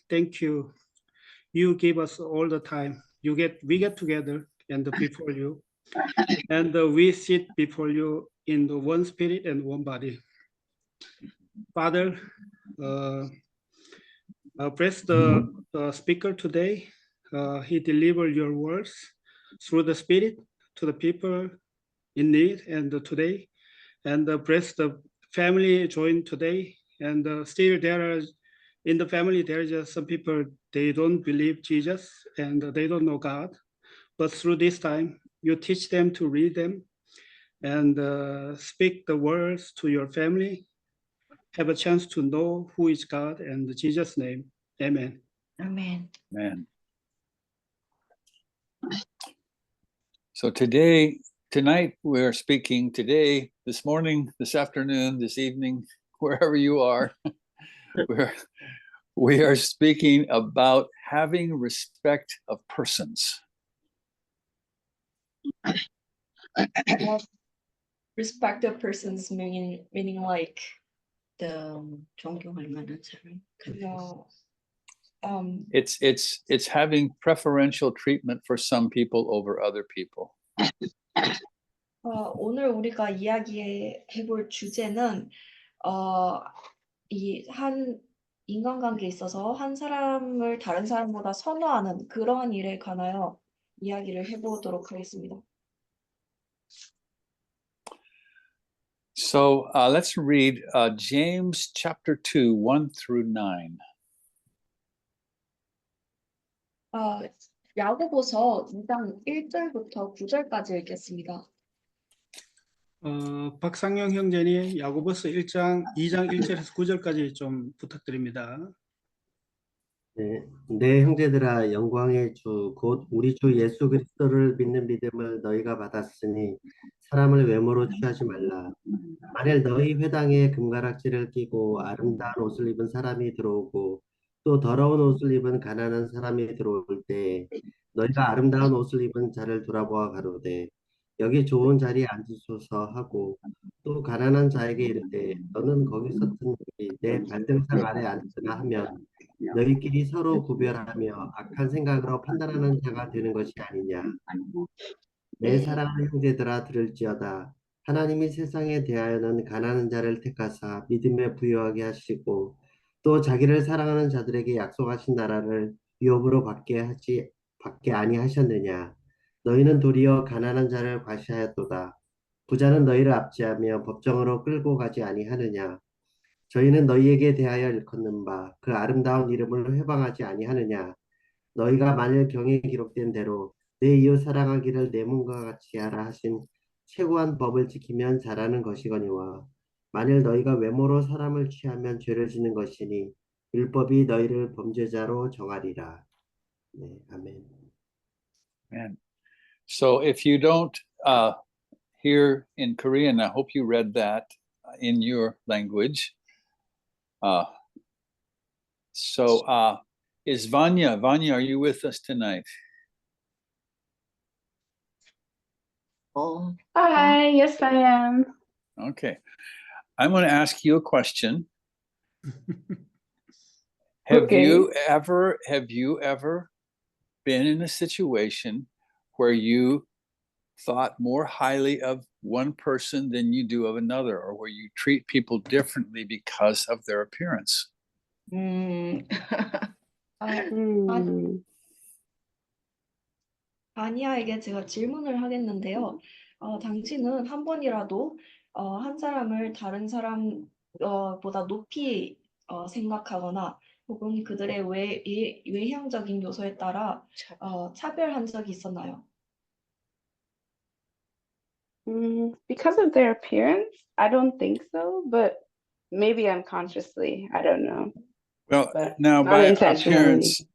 Thank you. You give us all the time. We get together and before you, and we sit before you in the one spirit and one body. Father, bless the speaker today. He delivered your words through the spirit to the people in need and today, and bless the family joined today. And still there are in the family there is some people they don't believe Jesus and they don't know God, but through this time you teach them to read them and speak the words to your family. Have a chance to know who is God and Jesus' name. Amen. Amen. Amen. So tonight we're speaking this morning, this afternoon, this evening, wherever you are, we are speaking about having respect of persons. Respect of persons meaning like the 존경할 만한 사람. No. It's having preferential treatment for some people over other people. 오늘 우리가 이야기해볼 주제는 이 한 인간관계에 있어서 한 사람을 다른 사람보다 선호하는 그러한 일에 관하여 이야기를 해보도록 하겠습니다. So let's read James chapter 2, 1 through 9. 야고보서 2장 1절부터 9절까지 읽겠습니다. 박상영 형제님 야고보서 2장 1절에서 9절까지 좀 부탁드립니다. 네, 형제들아, 영광의 주, 곧 우리 주 예수 그리스도를 믿는 믿음을 너희가 받았으니 사람을 외모로 취하지 말라. 만일 너희 회당에 금가락지를 끼고 아름다운 옷을 입은 사람이 들어오고 또 더러운 옷을 입은 가난한 사람이 들어올 때 너희가 아름다운 옷을 입은 자를 돌아보아 가로되 여기 좋은 자리에 앉으소서 하고 또 가난한 자에게 이르되 너는 거기서 든지 내 발등상 아래 앉으라 하면 너희끼리 서로 구별하며 악한 생각으로 판단하는 자가 되는 것이 아니냐. 내 사랑하는 형제들아 들을지어다. 하나님이 세상에 대하여는 가난한 자를 택하사 믿음에 부유하게 하시고 또 자기를 사랑하는 자들에게 약속하신 나라를 유업으로 받게 아니하셨느냐. 너희는 도리어 가난한 자를 과시하였도다. 부자는 너희를 압제하며 법정으로 끌고 가지 아니하느냐. 저희는 너희에게 대하여 일컫는 바 그 아름다운 이름을 회방하지 아니하느냐. 너희가 만일 경에 기록된 대로 내 이웃 사랑하기를 내 몸과 같이 하라 하신 최고한 법을 지키면 잘하는 것이거니와 만일 너희가 외모로 사람을 취하면 죄를 지는 것이니 율법이 너희를 범죄자로 정하리라. 네, 아멘. Amen. So if you don't hear in Korean, I hope you read that in your language. Is Vanya, are you with us tonight? Hi, yes I am. Okay. I'm going to ask you a question. Have you ever been in a situation where you thought more highly of one person than you do of another, or where you treat people differently because of their appearance? 아니야에게 제가 질문을 하겠는데요. 당신은 한 번이라도 한 사람을 다른 사람 보다 높이 생각하거나 혹은 그들의 외형적인 요소에 따라 차별한 적이 있었나요? Because of their appearance, I don't think so, but maybe unconsciously, I don't know. Well, But now by unintentionally. appearance,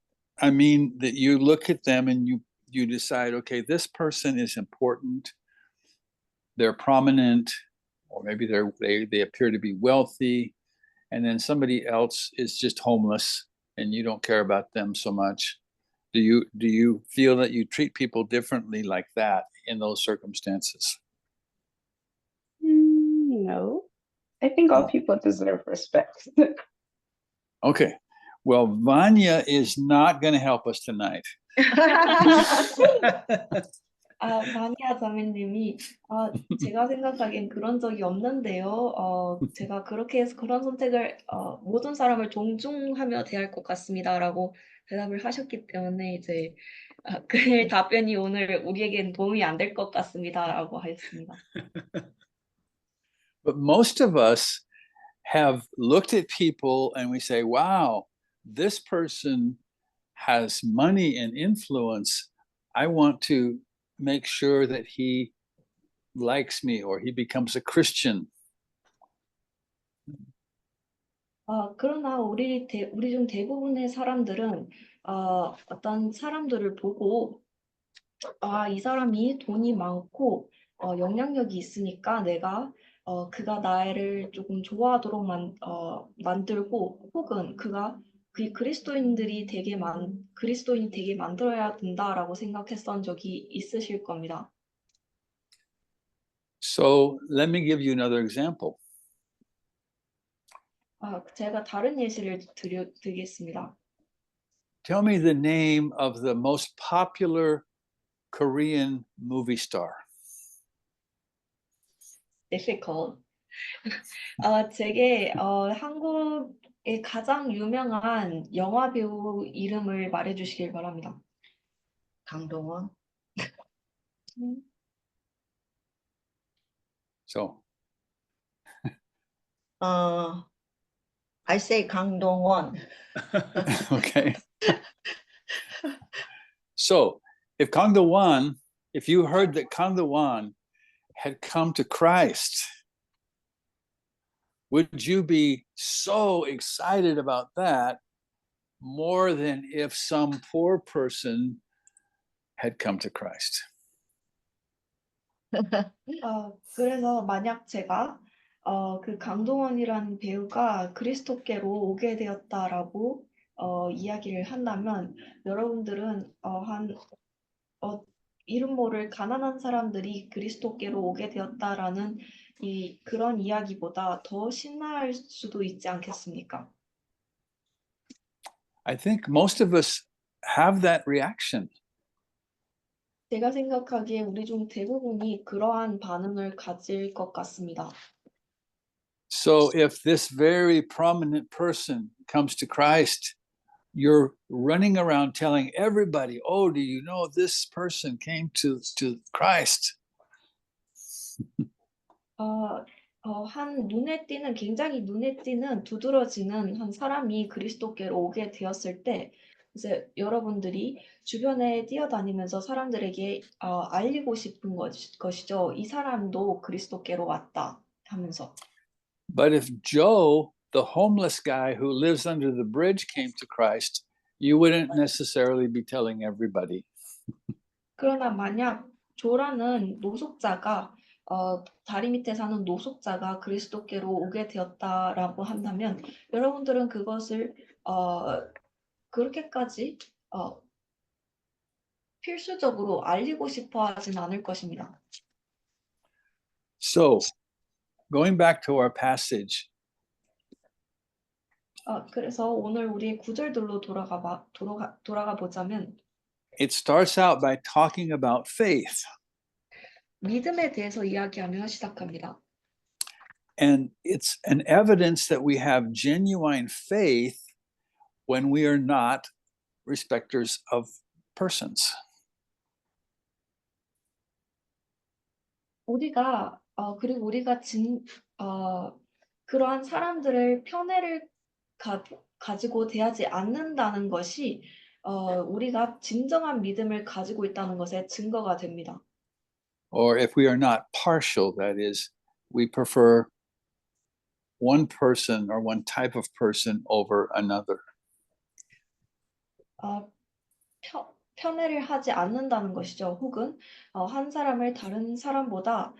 I mean that you look at them and you decide, okay, this person is important, they're prominent, or maybe they appear to be wealthy, and then somebody else is just homeless and you don't care about them so much. Do you feel that you treat people differently like that in those circumstances? No. I think all people deserve respect. Okay. Well, Vanya is not going to help us tonight. 마니아 자매님이 제가 생각하기엔 그런 적이 없는데요. 제가 그렇게 해서 그런 선택을 모든 사람을 존중하며 대할 것 같습니다라고 대답을 하셨기 때문에 이제 그 답변이 오늘 우리에겐 도움이 안 될 것 같습니다라고 하였습니다. But most of us have looked at people and we say, wow, this person has money and influence. I want to make sure that he likes me or he becomes a Christian. 그러나 우리 중 대부분의 사람들은 어떤 사람들을 보고 이 사람이 돈이 많고 영향력이 있으니까 내가 그가 나를 조금 좋아하도록 만들고 혹은 그리스도인이 되게 만들어야 된다라고 생각했던 적이 있으실 겁니다. So let me give you another example. 제가 다른 예시를 드리겠습니다. Tell me the name of the most popular Korean movie star. difficult. 제게 한국의 가장 유명한 영화 배우 이름을 말해주시길 바랍니다. 강동원. So I say 강동원. okay. So if Kang Do-won, if you heard that Kang Do-won had come to Christ, would you be so excited about that more than if some poor person had come to Christ? 그래서 만약 제가 그 강동원이라는 배우가 그리스도께로 오게 되었다라고 이야기를 한다면 여러분들은 이름 모를 가난한 사람들이 그리스도께로 오게 되었다라는 그런 이야기보다 더 신나할 수도 있지 않겠습니까? I think most of us have that reaction. 제가 생각하기에 우리 중 대부분이 그러한 반응을 가질 것 같습니다. So if this very prominent person comes to Christ, you're running around telling everybody, oh, do you know this person came to Christ? 굉장히 눈에 띄는 두드러지는 한 사람이 그리스도께로 오게 되었을 때 이제 여러분들이 주변에 뛰어다니면서 사람들에게 알리고 싶은 것이죠. 이 사람도 그리스도께로 왔다 하면서. But if Joe, the homeless guy who lives under the bridge, came to Christ, you wouldn't necessarily be telling everybody. 그러나 만약 조라는 노숙자가 다리 밑에 사는 노숙자가 그리스도께로 오게 되었다라고 한다면 여러분들은 그것을 그렇게까지 필수적으로 알리고 싶어 하진 않을 것입니다. So, going back to our passage, 그래서 오늘 우리의 구절들로 돌아가 보자면 it starts out by talking about faith. 믿음에 대해서 이야기하며 시작합니다. And it's an evidence that we have genuine faith when we are not respecters of persons. 그리고 우리가 그러한 사람들을 편애를 가지고 대하지 않는다는 것이 우리가 진정한 믿음을 가지고 있다는 것의 증거가 됩니다. Or if we are not partial, that is, we prefer one person or one type of person over another. 편애를 하지 않는다는 것이죠. 혹은 한 사람을 다른 사람보다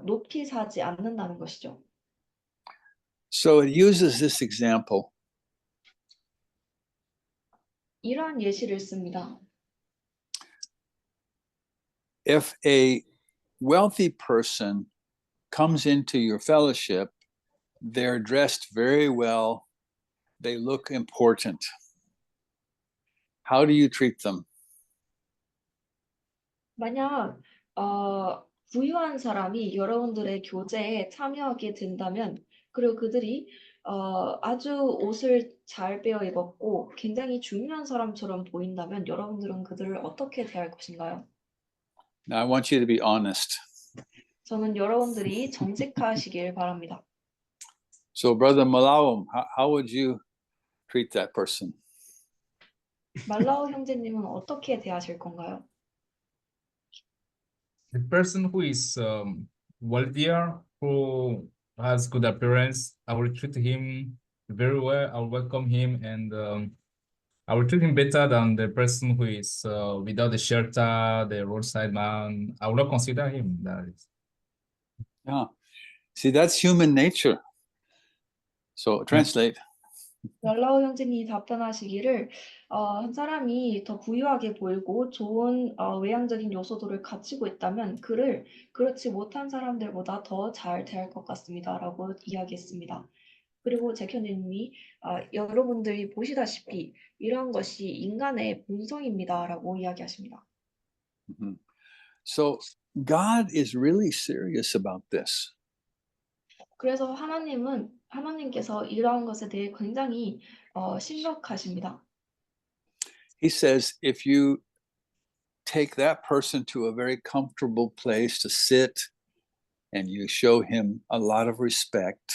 높이 사지 않는다는 것이죠. So it uses this example. 이러한 예시를 씁니다. If a wealthy person comes into your fellowship, they're dressed very well, they look important. How do you treat them? 만약 부유한 사람이 여러분들의 교제에 참여하게 된다면, 그리고 그들이 아주 옷을 잘 빼어 입었고 굉장히 중요한 사람처럼 보인다면 여러분들은 그들을 어떻게 대할 것인가요? Now, I want you to be honest. 저는 여러분들이 정직하시길 바랍니다. So, Brother Malawam, how would you treat that person? 말라오 형제님은 어떻게 대하실 건가요? The person who is wealthier, who has good appearance, I will treat him very well. I will welcome him, and I will treat him better than the person who is without the shelter, the roadside man. I will not consider him. That is. Yeah. See, that's human nature. So, translate. 말라오 형제님이 답변하시기를 한 사람이 더 부유하게 보이고 좋은 외향적인 요소들을 갖추고 있다면 그를 그렇지 못한 사람들보다 더 잘 대할 것 같습니다라고 이야기했습니다. 그리고 잭현님이 여러분들이 보시다시피 이러한 것이 인간의 본성입니다라고 이야기하십니다. So, God is really serious about this. 그래서 하나님께서 이러한 것에 대해 굉장히 심각하십니다. He says, if you take that person to a very comfortable place to sit and you show him a lot of respect,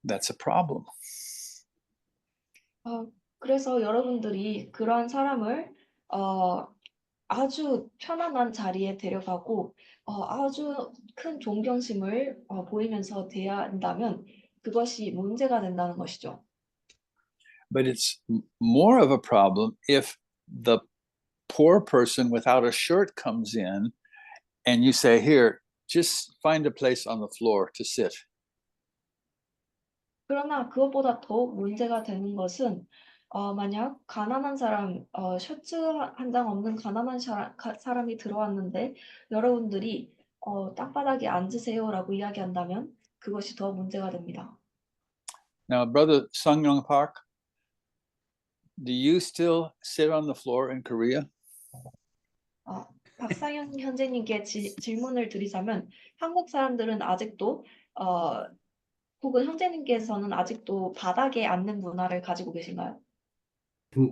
that's a problem. 그래서 여러분들이 그러한 사람을 아주 편안한 자리에 데려가고 아주 큰 존경심을 보이면서 대한다면 그것이 문제가 된다는 것이죠. But it's more of a problem if the poor person without a shirt comes in and you say, here, just find a place on the floor to sit. 그러나 그것보다 더 문제가 되는 것은 만약 가난한 사람, 셔츠 한 장 없는 가난한 사람이 들어왔는데 여러분들이 땅바닥에 앉으세요라고 이야기한다면 그것이 더 문제가 됩니다. Now, Brother Sung-Young Park, do you still sit on the floor in Korea? 박상현 현재님께 질문을 드리자면 한국 사람들은 아직도 혹은 형제님께서는 아직도 바닥에 앉는 문화를 가지고 계신가요?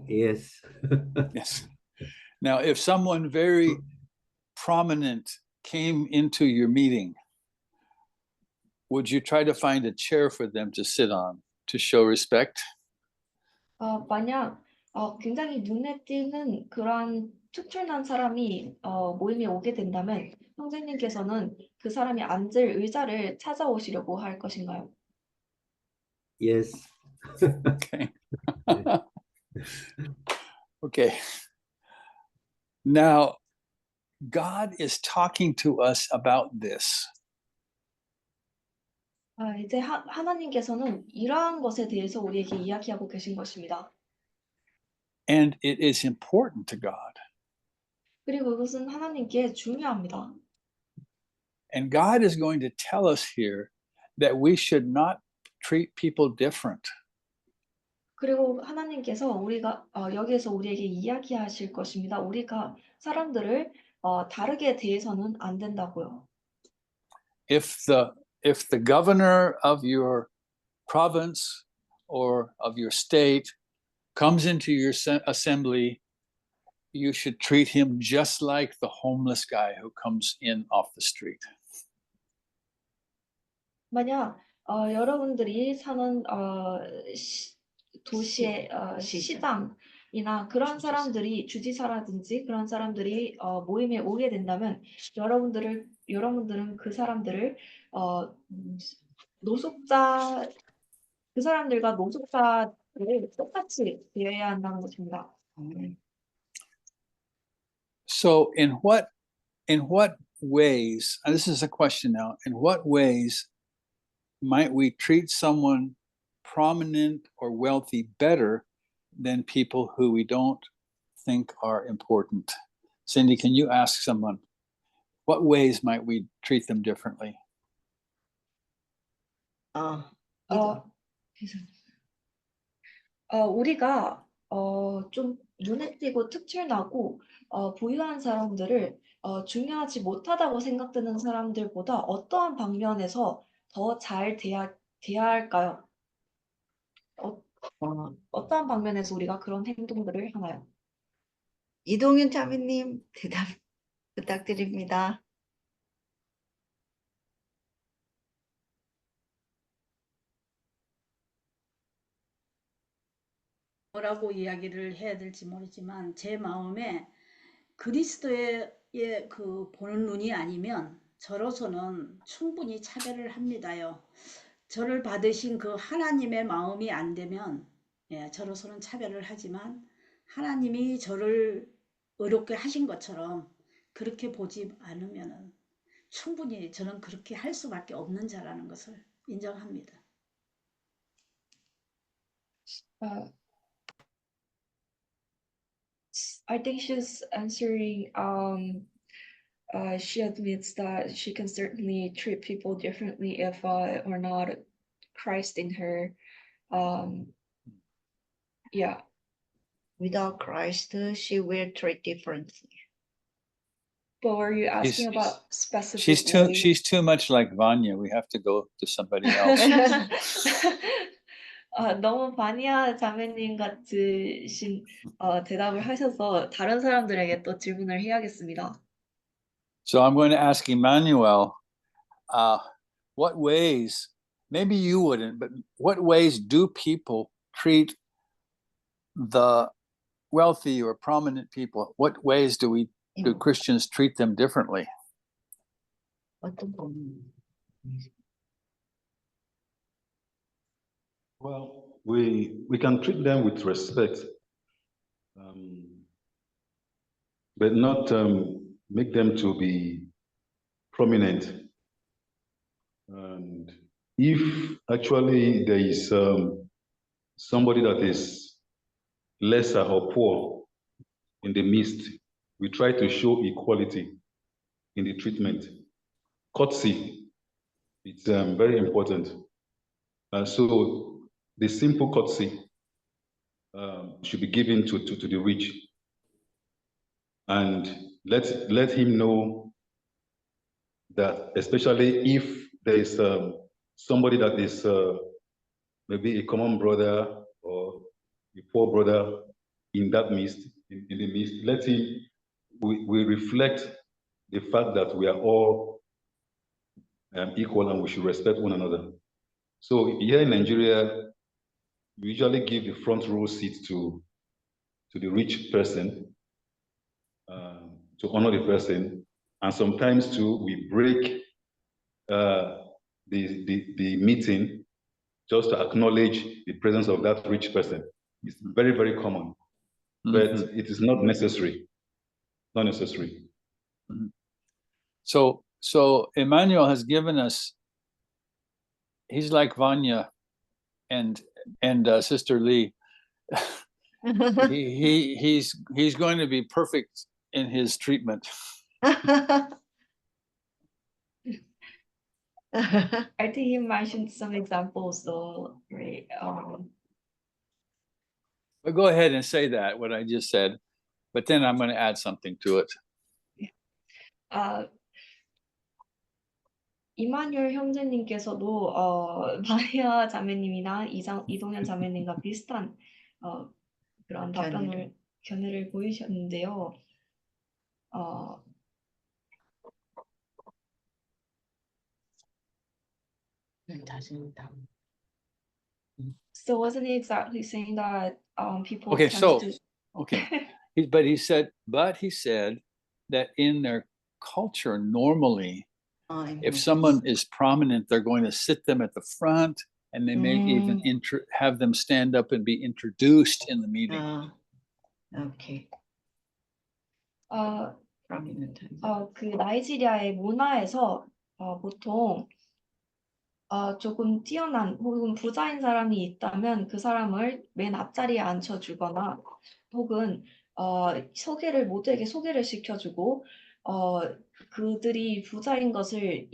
Yes. Yes. Now, if someone very prominent came into your meeting, would you try to find a chair for them to sit on to show respect? 만약 굉장히 눈에 띄는 그러한 특출난 사람이 모임에 오게 된다면 형제님께서는 그 사람이 앉을 의자를 찾아오시려고 할 것인가요? Yes. Okay. Okay. Now, God is talking to us about this. 이제 하나님께서는 이러한 것에 대해서 우리에게 이야기하고 계신 것입니다. And it is important to God. 그리고 이것은 하나님께 중요합니다. And God is going to tell us here that we should not treat people different. 그리고 하나님께서 우리가 여기에서 우리에게 이야기하실 것입니다. 우리가 사람들을 다르게 대해서는 안 된다고요. If the governor of your province or of your state comes into your assembly, you should treat him just like the homeless guy who comes in off the street. 만약 여러분들이 사는 도시의 시장이나 그런 사람들이 주지사라든지 그런 사람들이 모임에 오게 된다면 여러분들은 그 사람들을 그 사람들과 노숙자를 똑같이 대해야 한다는 것입니다. So in what ways, and this is a question now, in what ways might we treat someone prominent or wealthy better than people who we don't think are important? Cindy, can you ask someone, what ways might we treat them differently? 우리가 좀 눈에 띄고 특출나고 부유한 사람들을 중요하지 못하다고 생각되는 사람들보다 어떠한 방면에서 더 잘 대해야 할까요? 어떠한 방면에서 우리가 그런 행동들을 하나요? 이동윤 자매님 대답 부탁드립니다. 뭐라고 이야기를 해야 될지 모르지만 제 마음에 그리스도의 그 보는 눈이 아니면 저로서는 충분히 차별을 합니다요. 저를 받으신 그 하나님의 마음이 안 되면 저로서는 차별을 하지만 하나님이 저를 의롭게 하신 것처럼 그렇게 보지 않으면 충분히 저는 그렇게 할 수밖에 없는 자라는 것을 인정합니다. I think she's answering. She admits that she can certainly treat people differently if or not Christ in her. Yeah. Without Christ, she will treat differently. But were you asking She's- about specific She's too much like Vanya. We have to go to somebody else. 너무 바니아 자매님 같으신 대답을 하셔서 다른 사람들에게 또 질문을 해야겠습니다. So I'm going to ask Emmanuel, what ways, maybe you wouldn't, but what ways do people treat the wealthy or prominent people? What ways do Christians treat them differently? 어떤 부분? Well, we can treat them with respect, but not make them to be prominent. And if actually there is somebody that is lesser or poor in the midst, we try to show equality in the treatment. Courtesy, it's very important. So the simple courtesy should be given to the rich, and let him know that, especially if there is somebody that is maybe a common brother or a poor brother in that midst, in the midst, let him, we reflect the fact that we are all equal and we should respect one another. So here in Nigeria, we usually give the front row seat to the rich person, to honor the person, and sometimes too we break the meeting just to acknowledge the presence of that rich person. It's very, very common, but it is not necessary. Not necessary. So Emmanuel has given us. He's like Vanya and Sister Lee. He's going to be perfect in his treatment. I think he mentioned some examples though, right? But go ahead and say that, what I just said, but then I'm going to add something to it. 이만율 형제님께서도 마리아 자매님이나 이동현 자매님과 비슷한 그런 답변을 견해를 보이셨는데요. So wasn't he exactly saying that people Okay, tend so to... okay, but he said that in their culture normally, if someone is prominent, they're going to sit them at the front, and they may even have them stand up and be introduced in the meeting. Okay. 그 나이지리아의 문화에서 보통 조금 뛰어난 혹은 부자인 사람이 있다면 그 사람을 맨 앞자리에 앉혀주거나 혹은 모두에게 소개를 시켜주고 그들이 부자인 것을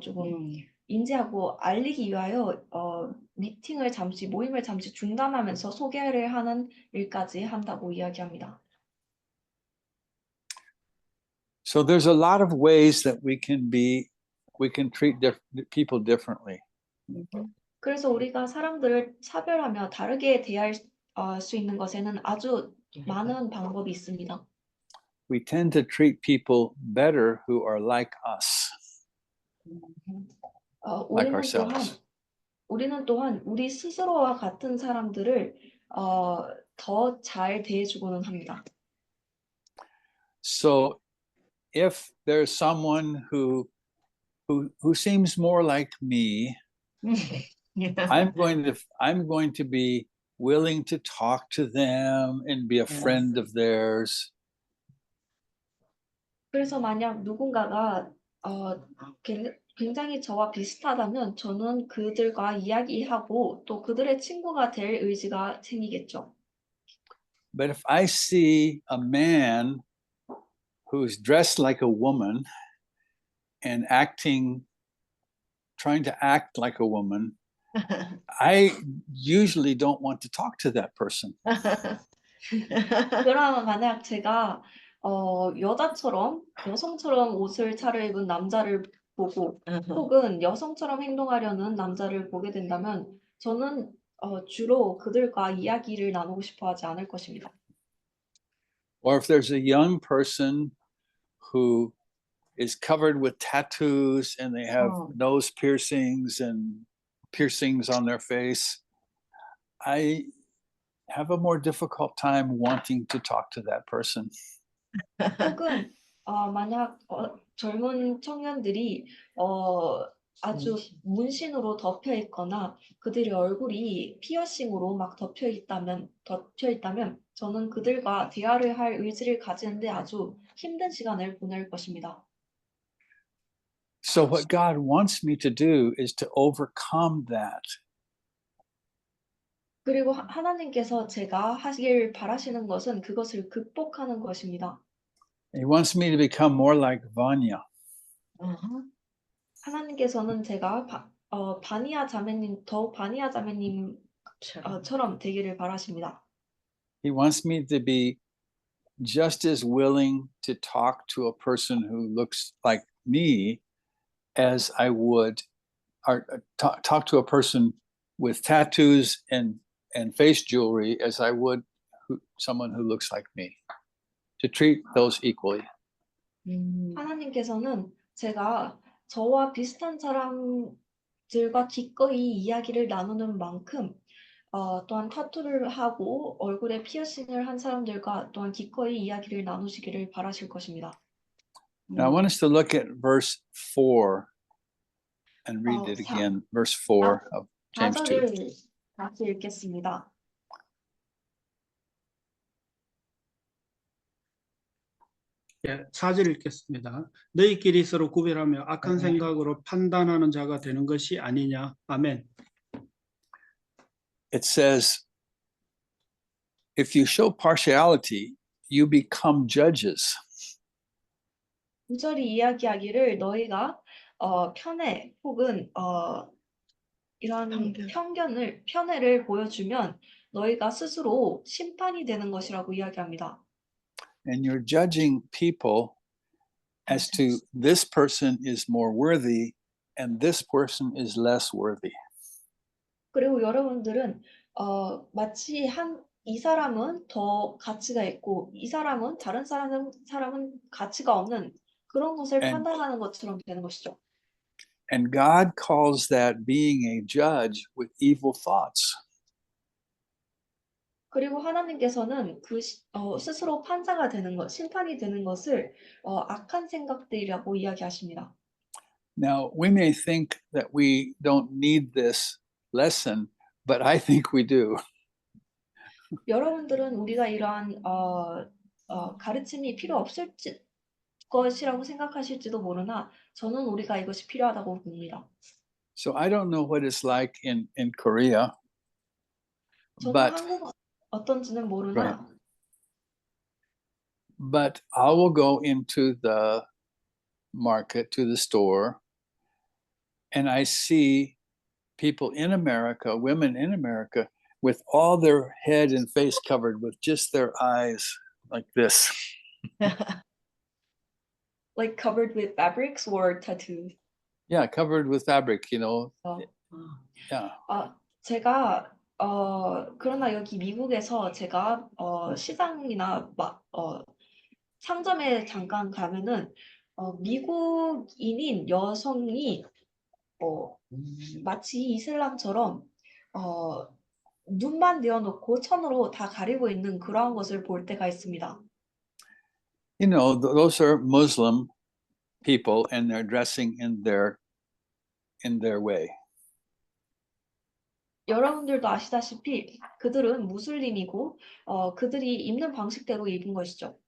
조금 인지하고 알리기 위하여 모임을 잠시 중단하면서 소개를 하는 일까지 한다고 이야기합니다. So there's a lot of ways that we can treat people differently. 그래서 우리가 사람들을 차별하며 다르게 대할 수 있는 것에는 아주 많은 방법이 있습니다. We tend to treat people better who are like us, like ourselves. 우리는 또한 우리 스스로와 같은 사람들을 더 잘 대해주고는 합니다. So if there's someone who seems more like me, I'm going to be willing to talk to them and be a friend of theirs. 그래서 만약 누군가가 굉장히 저와 비슷하다면 저는 그들과 이야기하고 또 그들의 친구가 될 의지가 생기겠죠. But if I see a man who's dressed like a woman and trying to act like a woman, I usually don't want to talk to that person. 그러면 만약 제가 여성처럼 옷을 차려입은 남자를 보고 혹은 여성처럼 행동하려는 남자를 보게 된다면 저는 주로 그들과 이야기를 나누고 싶어 하지 않을 것입니다. Or if there's a young person who is covered with tattoos and they have nose piercings and piercings on their face, I have a more difficult time wanting to talk to that person. 혹은 만약 젊은 청년들이 아주 문신으로 덮여 있거나 그들의 얼굴이 피어싱으로 막 덮여 있다면 저는 그들과 대화를 할 의지를 가지는데 아주 힘든 시간을 보낼 것입니다. So what God wants me to do is to overcome that. 그리고 하나님께서 제가 하길 바라시는 것은 그것을 극복하는 것입니다. He wants me to become more like Vanya. 하나님께서는 제가 바니아 자매님처럼 되기를 바라십니다. He wants me to be just as willing to talk to a person who looks like me as I would talk to a person with tattoos and face jewelry as I would someone who looks like me. To treat those equally. 하나님께서는 제가 저와 비슷한 사람들과 기꺼이 이야기를 나누는 만큼 또한 타투를 하고 얼굴에 피어싱을 한 사람들과 또한 기꺼이 이야기를 나누시기를 바라실 것입니다. Now I want us to look at verse 4 and read it again. Verse 4 of James 2. 4절을 다시 읽겠습니다. 예, 4절 읽겠습니다. 너희끼리 서로 구별하며 악한 생각으로 판단하는 자가 되는 것이 아니냐. 아멘. It says, if you show partiality, you become judges. 9절이 이야기하기를 너희가 편애 혹은 이런 편애를 보여주면 너희가 스스로 심판이 되는 것이라고 이야기합니다. And you're judging people as to this person is more worthy and this person is less worthy. 그리고 여러분들은 마치 이 사람은 더 가치가 있고 이 사람은 다른 사람은 가치가 없는 그런 것을 판단하는 것처럼 되는 것이죠. And God calls that being a judge with evil thoughts. 그리고 하나님께서는 그 스스로 판사가 되는 것, 심판이 되는 것을 악한 생각들이라고 이야기하십니다. Now, we may think that we don't need this lesson, but I think we do. 여러분들은 우리가 이러한 가르침이 필요 없을 것이라고 생각하실지도 모르나 저는 우리가 이것이 필요하다고 봅니다. So I don't know what it's like in Korea, 저는 한국 어떤지는 모르나 right. But I will go into the market, to the store, and I see people in America, women in America, with all their head and face covered with just their eyes like this. Like covered with fabrics or tattoos? Yeah, covered with fabric, you know. 어, Yeah. 제가 그러나 여기 미국에서 제가 시장이나 상점에 잠깐 가면은 미국인인 여성이 마치 이슬람처럼 눈만 내어놓고 천으로 다 가리고 있는 그러한 것을 볼 때가 있습니다. You know, those are Muslim people and they're dressing in their way. 여러분들도 아시다시피 그들은 무슬림이고 그들이 입는 방식대로 입은 것이죠.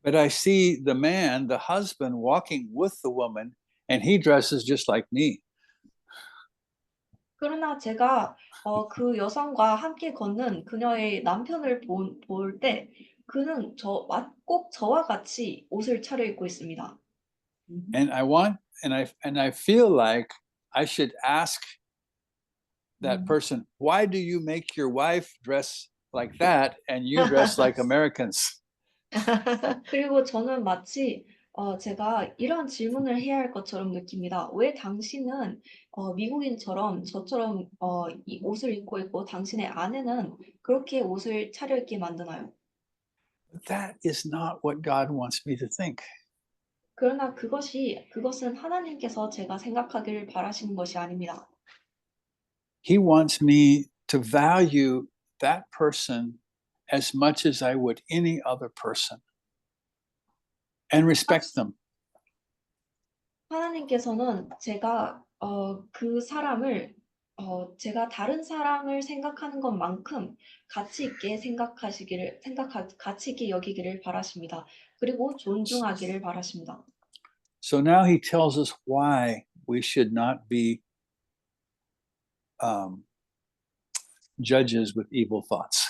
But I see the man, the husband, walking with the woman, and he dresses just like me. 그러나 제가 그 여성과 함께 걷는 그녀의 남편을 볼 때 그는 꼭 저와 같이 옷을 차려입고 있습니다. And I feel like I should ask that person, why do you make your wife dress like that and you dress like Americans? 그리고 저는 마치 제가 이런 질문을 해야 할 것처럼 느낍니다. 왜 당신은 미국인처럼 저처럼 이 옷을 입고 있고 당신의 아내는 그렇게 옷을 차려입게 만드나요? That is not what God wants me to think. 그러나 그것은 하나님께서 제가 생각하기를 바라시는 것이 아닙니다. He wants me to value that person as much as I would any other person and respect them. 하나님께서는 제가 그 사람을 제가 다른 사람을 생각하는 것만큼 가치 있게 가치 있게 여기기를 바라십니다. 그리고 존중하기를 바라십니다. So now he tells us why we should not be judges with evil thoughts.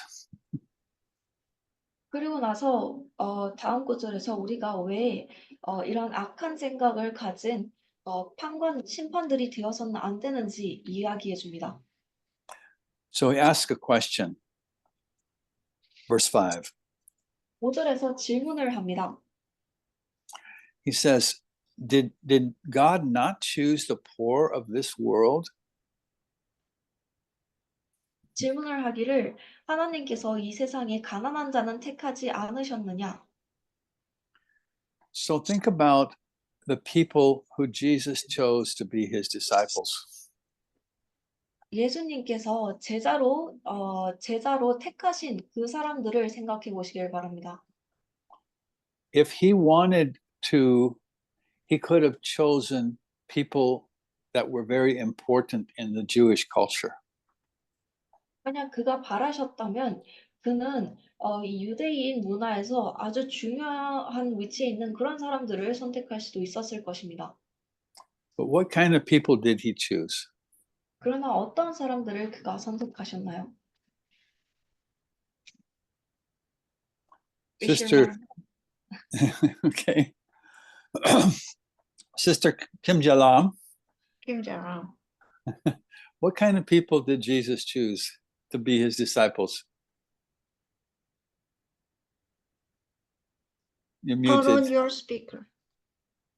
그리고 나서 다음 구절에서 우리가 왜 이런 악한 생각을 가진 심판들이 되어서는 안 되는지 이야기해 줍니다. So he asks a question. Verse 5. 5절에서 질문을 합니다. He says, Did God not choose the poor of this world? 질문을 하기를 하나님께서 이 세상에 가난한 자는 택하지 않으셨느냐? So think about the people who Jesus chose to be his disciples. 예수님께서 제자로 택하신 그 사람들을 생각해 보시길 바랍니다. If he wanted to, he could have chosen people that were very important in the Jewish culture. 만약 그가 바라셨다면 그는 이 유대인 문화에서 아주 중요한 위치에 있는 그런 사람들을 선택할 수도 있었을 것입니다. But what kind of people did he choose? 그러나 어떤 사람들을 그가 선택하셨나요? Sister, okay. Sister Kim Jalam, Kim Jong-un. what kind of people did Jesus choose to be his disciples? You're Turn on muted. your speaker.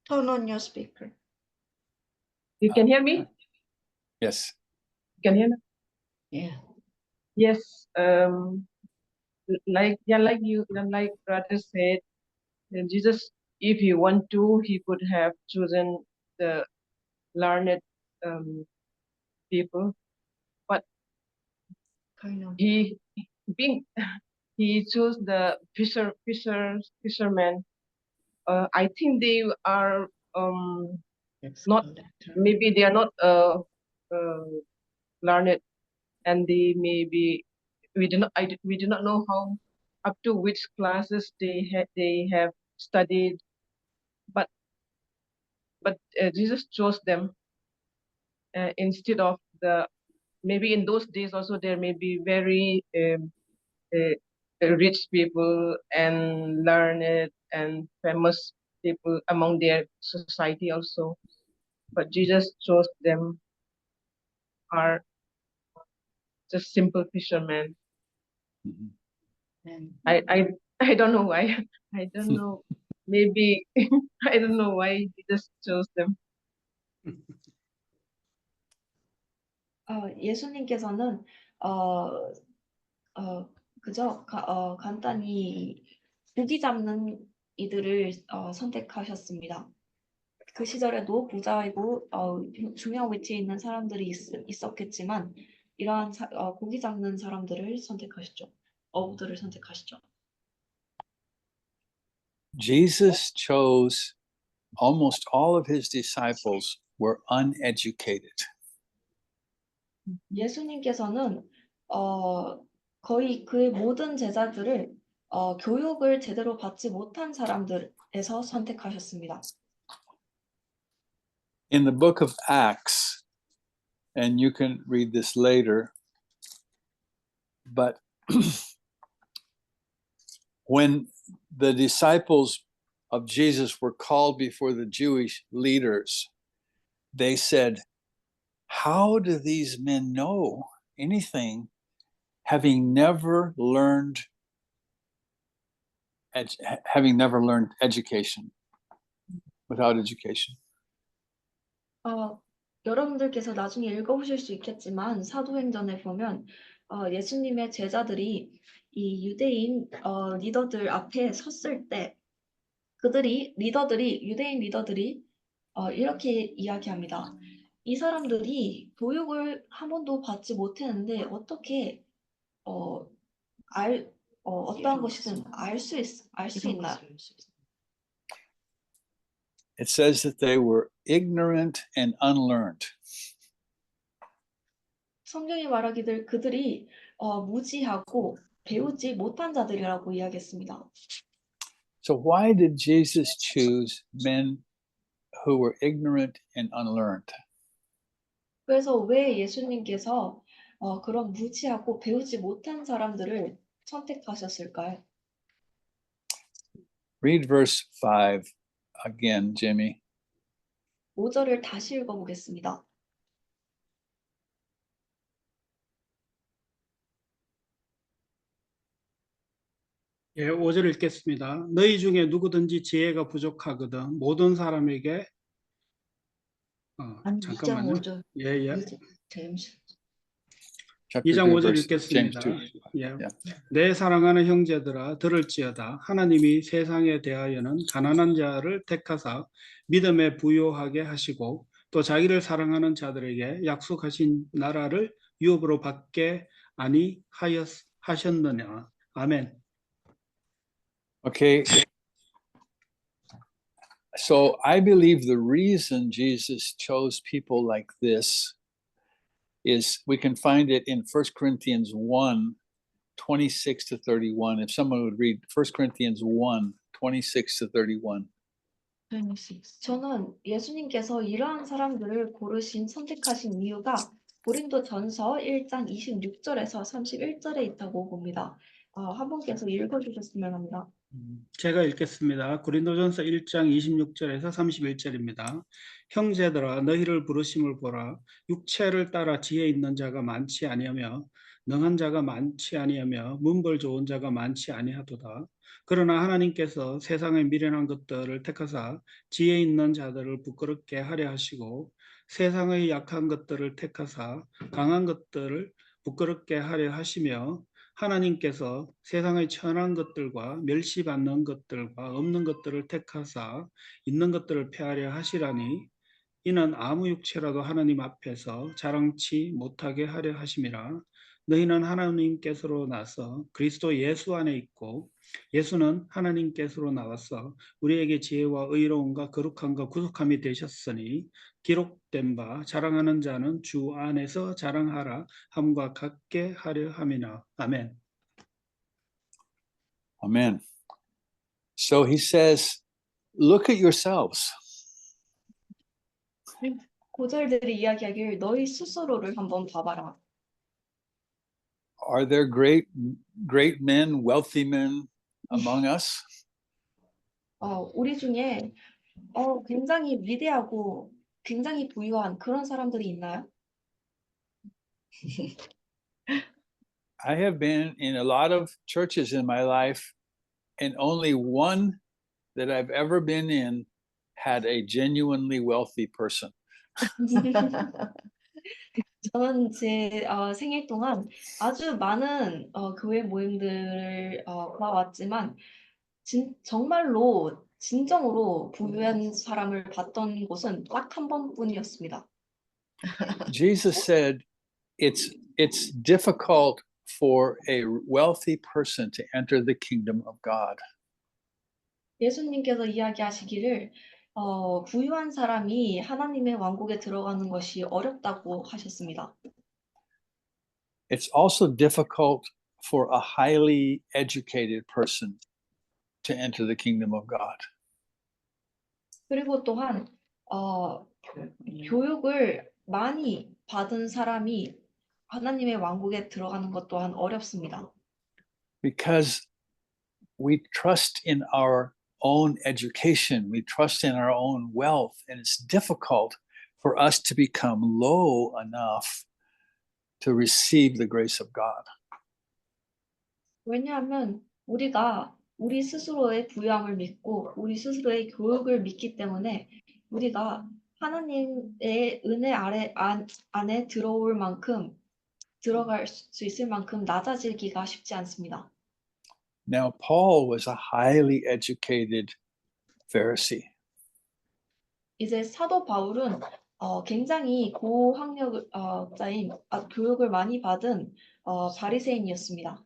Turn on your speaker. You can hear me? Yes. You can hear me? Yeah. Yes. Like brother said, Jesus, if he want to, he could have chosen the learned people, but Kind of. he chose the fishermen. I think they are not, maybe they are not learned, and they maybe we do not know how up to which classes they have studied, but Jesus chose them instead of maybe in those days also there may be very rich people and learned and famous people among their society also, but Jesus chose them are just simple fishermen. Mhm. And I don't know why. I don't know. Maybe I don't know why Jesus chose them. 예수님께서는 그저 간단히 고기 잡는 이들을 선택하셨습니다. 그 시절에도 부자이고 중요한 위치에 있는 사람들이 있었겠지만 이러한 고기 잡는 사람들을 선택하셨죠. 어부들을 선택하셨죠. Jesus chose almost all of his disciples were uneducated. 예수님께서는 거의 그의 모든 제자들을 교육을 제대로 받지 못한 사람들에서 선택하셨습니다. In the book of Acts, and you can read this later, but when the disciples of Jesus were called before the Jewish leaders, they said, "How do these men know anything, having never learned education, without education?" 여러분들께서 나중에 읽어보실 수 있겠지만 사도행전에 보면 예수님의 제자들이 이 유대인 리더들 앞에 섰을 때 유대인 리더들이 이렇게 이야기합니다. 이 사람들이 교육을 한 번도 받지 못했는데 어떻게 어떠한 것이든 알 수 있나요? It says that they were ignorant and unlearned. 성경이 말하기를 그들이 무지하고 배우지 못한 자들이라고 이야기했습니다. So why did Jesus choose men who were ignorant and unlearned? 그래서 왜 예수님께서 그런 무지하고 배우지 못한 사람들을 선택하셨을까요? Read verse 5 again, Jimmy. 5절을 다시 읽어보겠습니다. 예, 5절 읽겠습니다. 너희 중에 누구든지 지혜가 부족하거든 모든 사람에게 아니, 2장 잠깐만요. 5절. 예. 제임스. 2장 5절 James 읽겠습니다. 2. 예. Yeah. 내 사랑하는 형제들아 들을지어다. 하나님이 세상에 대하여는 가난한 자를 택하사 믿음에 부요하게 하시고 또 자기를 사랑하는 자들에게 약속하신 나라를 유업으로 받게 아니하셨느냐. 아멘. Okay. So I believe the reason Jesus chose people like this is we can find it in 1 Corinthians 1, 26 to 31. If someone would read 1 Corinthians 1, 26 to 31. 저는 예수님께서 이러한 사람들을 선택하신 이유가 고린도전서 1장 26절에서 31절에 있다고 봅니다. 한 분께서 읽어주셨으면 합니다. 제가 읽겠습니다. 고린도전서 1장 26절에서 31절입니다. 형제들아 너희를 부르심을 보라. 육체를 따라 지혜 있는 자가 많지 아니하며 능한 자가 많지 아니하며 문벌 좋은 자가 많지 아니하도다. 그러나 하나님께서 세상에 미련한 것들을 택하사 지혜 있는 자들을 부끄럽게 하려 하시고 세상의 약한 것들을 택하사 강한 것들을 부끄럽게 하려 하시며 하나님께서 세상의 천한 것들과 멸시받는 것들과 없는 것들을 택하사 있는 것들을 폐하려 하시라니 이는 아무 육체라도 하나님 앞에서 자랑치 못하게 하려 하심이라. 너희는 하나님께서로 나서 그리스도 예수 안에 있고 예수는 하나님께서로 나와서 우리에게 지혜와 의로움과 거룩함과 구속함이 되셨으니 기록된 바 자랑하는 자는 주 안에서 자랑하라 함과 같게 하려 함이나. 아멘. Amen. So he says, look at yourselves. 고절들이 이야기하길 너희 스스로를 한번 봐봐라. Are there great men, wealthy men among us? 우리 중에 굉장히 위대하고 굉장히 부유한 그런 사람들이 있나요? I have been in a lot of churches in my life, and only one that I've ever been in had a genuinely wealthy person. 저는 제 생일 동안 아주 많은 교회 모임들을 가왔지만 정말로 진정으로 부유한 사람을 봤던 곳은 딱 한 번뿐이었습니다. Jesus said it's difficult for a wealthy person to enter the kingdom of God. 예수님께서 이야기하시기를 부유한 사람이 하나님의 왕국에 들어가는 것이 어렵다고 하셨습니다. It's also difficult for a highly educated person to enter the kingdom of God. 그리고 또한 교육을 많이 받은 사람이 하나님의 왕국에 들어가는 것 또한 어렵습니다. Because we trust in our own education, we trust in our own wealth, and it's difficult for us to become low enough to receive the grace of God. 왜냐하면 우리가 우리 스스로의 부유함을 믿고 우리 스스로의 교육을 믿기 때문에 우리가 하나님의 은혜 안에 들어갈 수 있을 만큼 낮아지기가 쉽지 않습니다. Now, Paul was a highly educated Pharisee. 이제 사도 바울은 굉장히 고학력자인 교육을 많이 받은 바리새인이었습니다.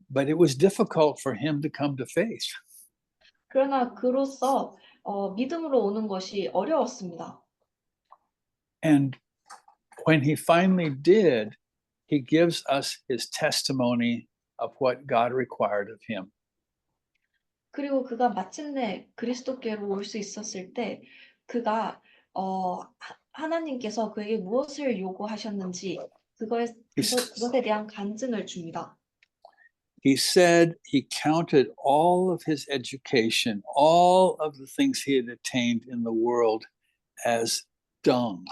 But it was difficult for him to come to faith. 그러나 그로써 믿음으로 오는 것이 어려웠습니다. And when he finally did, he gives us his testimony of what God required of him. 그리고 그가 마침내 그리스도께로 올 수 있었을 때 그가 하나님께서 그에게 무엇을 요구하셨는지 그것에 대한 간증을 줍니다. He said he counted all of his education, all of the things he had attained in the world as dung.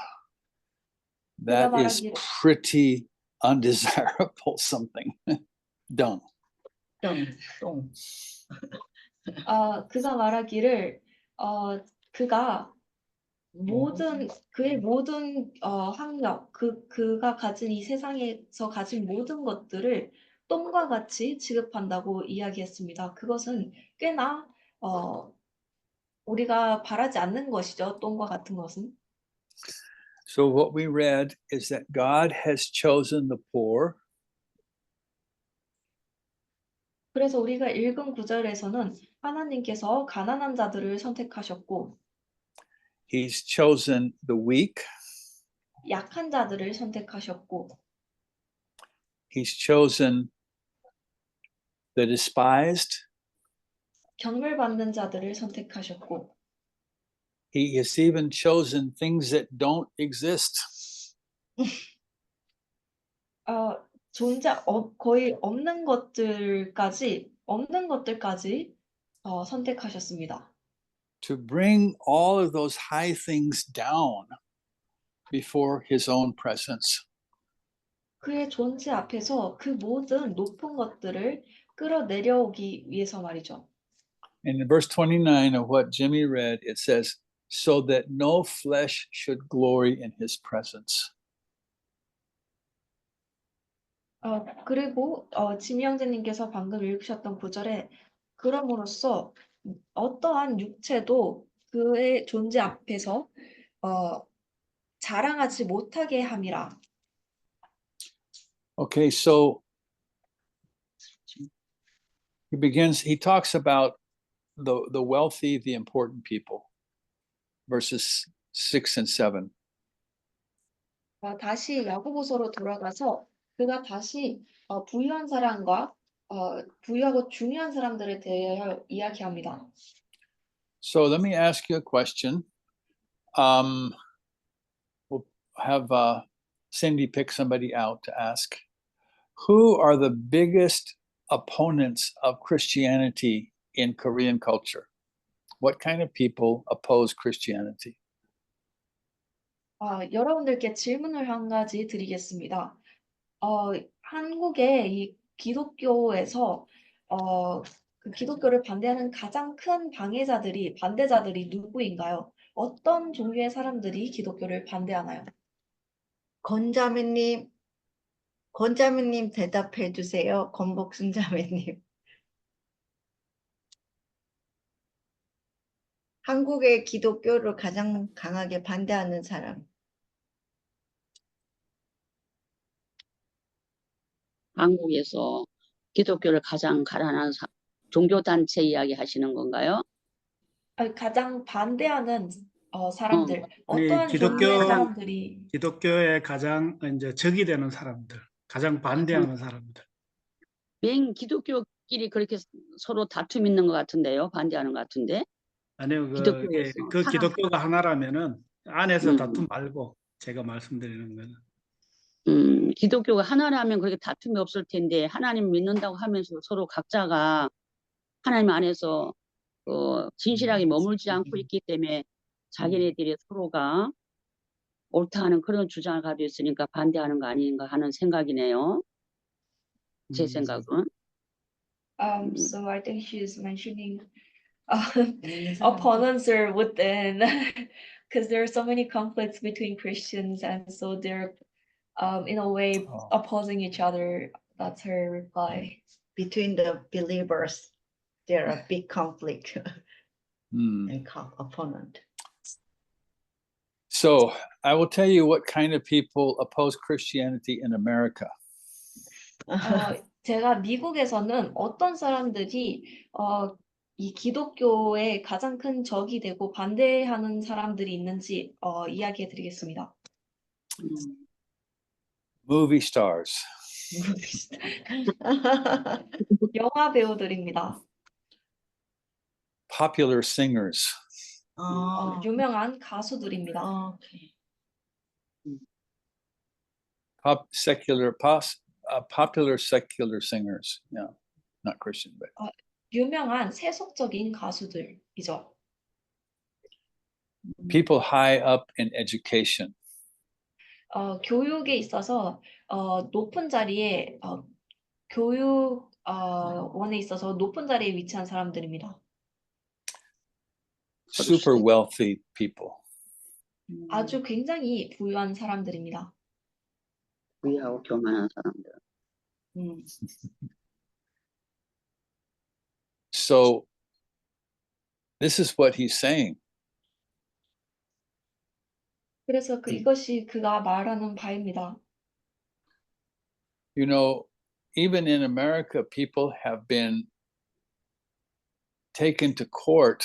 That is pretty undesirable something. dung. 그가 말하기를 그가 그의 모든 학력, 그가 가진 이 세상에서 가진 모든 것들을 똥과 같이 취급한다고 이야기했습니다. 그것은 꽤나 우리가 바라지 않는 것이죠. 똥과 같은 것은. So what we read is that God has chosen the poor. 그래서 우리가 읽은 구절에서는 하나님께서 가난한 자들을 선택하셨고 He's chosen the weak. 약한 자들을 선택하셨고 He's chosen the despised. 경멸받는 자들을 선택하셨고 He has even chosen things that don't exist. 거의 없는 것들까지 선택하셨습니다. To bring all of those high things down before his own presence. 그의 존재 앞에서 그 모든 높은 것들을 끌어내려오기 위해서 말이죠. And in verse 29 of what Jimmy read, it says, so that no flesh should glory in his presence. 그리고 지미 형제님께서 방금 읽으셨던 구절에 그럼으로써 어떠한 육체도 그의 존재 앞에서 자랑하지 못하게 함이라. Okay, so he talks about the wealthy, the important people. Verses 6 and 7. 다시 야고보서로 돌아가서 그가 다시 부유한 사람과 부유하고 중요한 사람들에 대해 이야기합니다. So let me ask you a question. We'll have Cindy pick somebody out to ask. Who are the biggest opponents of Christianity in Korean culture? What kind of people oppose Christianity? 여러분들께 질문을 한 가지 드리겠습니다. 한국의 이 기독교에서 그 기독교를 반대하는 가장 큰 반대자들이 누구인가요? 어떤 종류의 사람들이 기독교를 반대하나요? 권자매님 대답해 주세요. 권복순 자매님. 한국의 기독교를 가장 강하게 반대하는 사람. 한국에서 기독교를 가장 가라앉는 종교단체 이야기 하시는 건가요? 가장 반대하는 사람들, 아니, 어떠한 종류의 사람들이 기독교의 가장 이제 적이 되는 사람들, 가장 반대하는 사람들. 맨 기독교끼리 그렇게 서로 다툼 있는 것 같은데요? 반대하는 것 같은데? 아니요, 기독교에서 그 기독교가 하나라면은 안에서 음. 다툼 말고 제가 말씀드리는 거는. 기독교가 하나라면 그렇게 다툼이 없을 텐데 하나님 믿는다고 하면서 서로 각자가 하나님 안에서 진실하게 머물지 않고 있기 때문에 자기네들이 서로가 옳다 하는 그런 주장을 가지고 있으니까 반대하는 거 아닌가 하는 생각이네요. 제 생각은. So I think she's mentioning opponents are within because there are so many conflicts between Christians and so they're in a way opposing each other. That's her reply. Between the believers, there are big conflict and opponent. So I will tell you what kind of people oppose Christianity in America. 제가 미국에서는 어떤 사람들이 이 기독교의 가장 큰 적이 되고 반대하는 사람들이 있는지 이야기해 드리겠습니다. Movie stars. 영화 배우들입니다. Popular singers. 유명한 가수들입니다. Popular secular singers. Yeah, not Christian, but. 유명한 세속적인 가수들이죠. People high up in education. 교육에 있어서 높은 자리에 교육원에 있어서 높은 자리에 위치한 사람들입니다. Super wealthy people. 아주 굉장히 부유한 사람들입니다. 부유하고 교만한 사람들. So this is what he's saying. 그래서 이것이 그가 말하는 바입니다. You know, even in America, people have been taken to court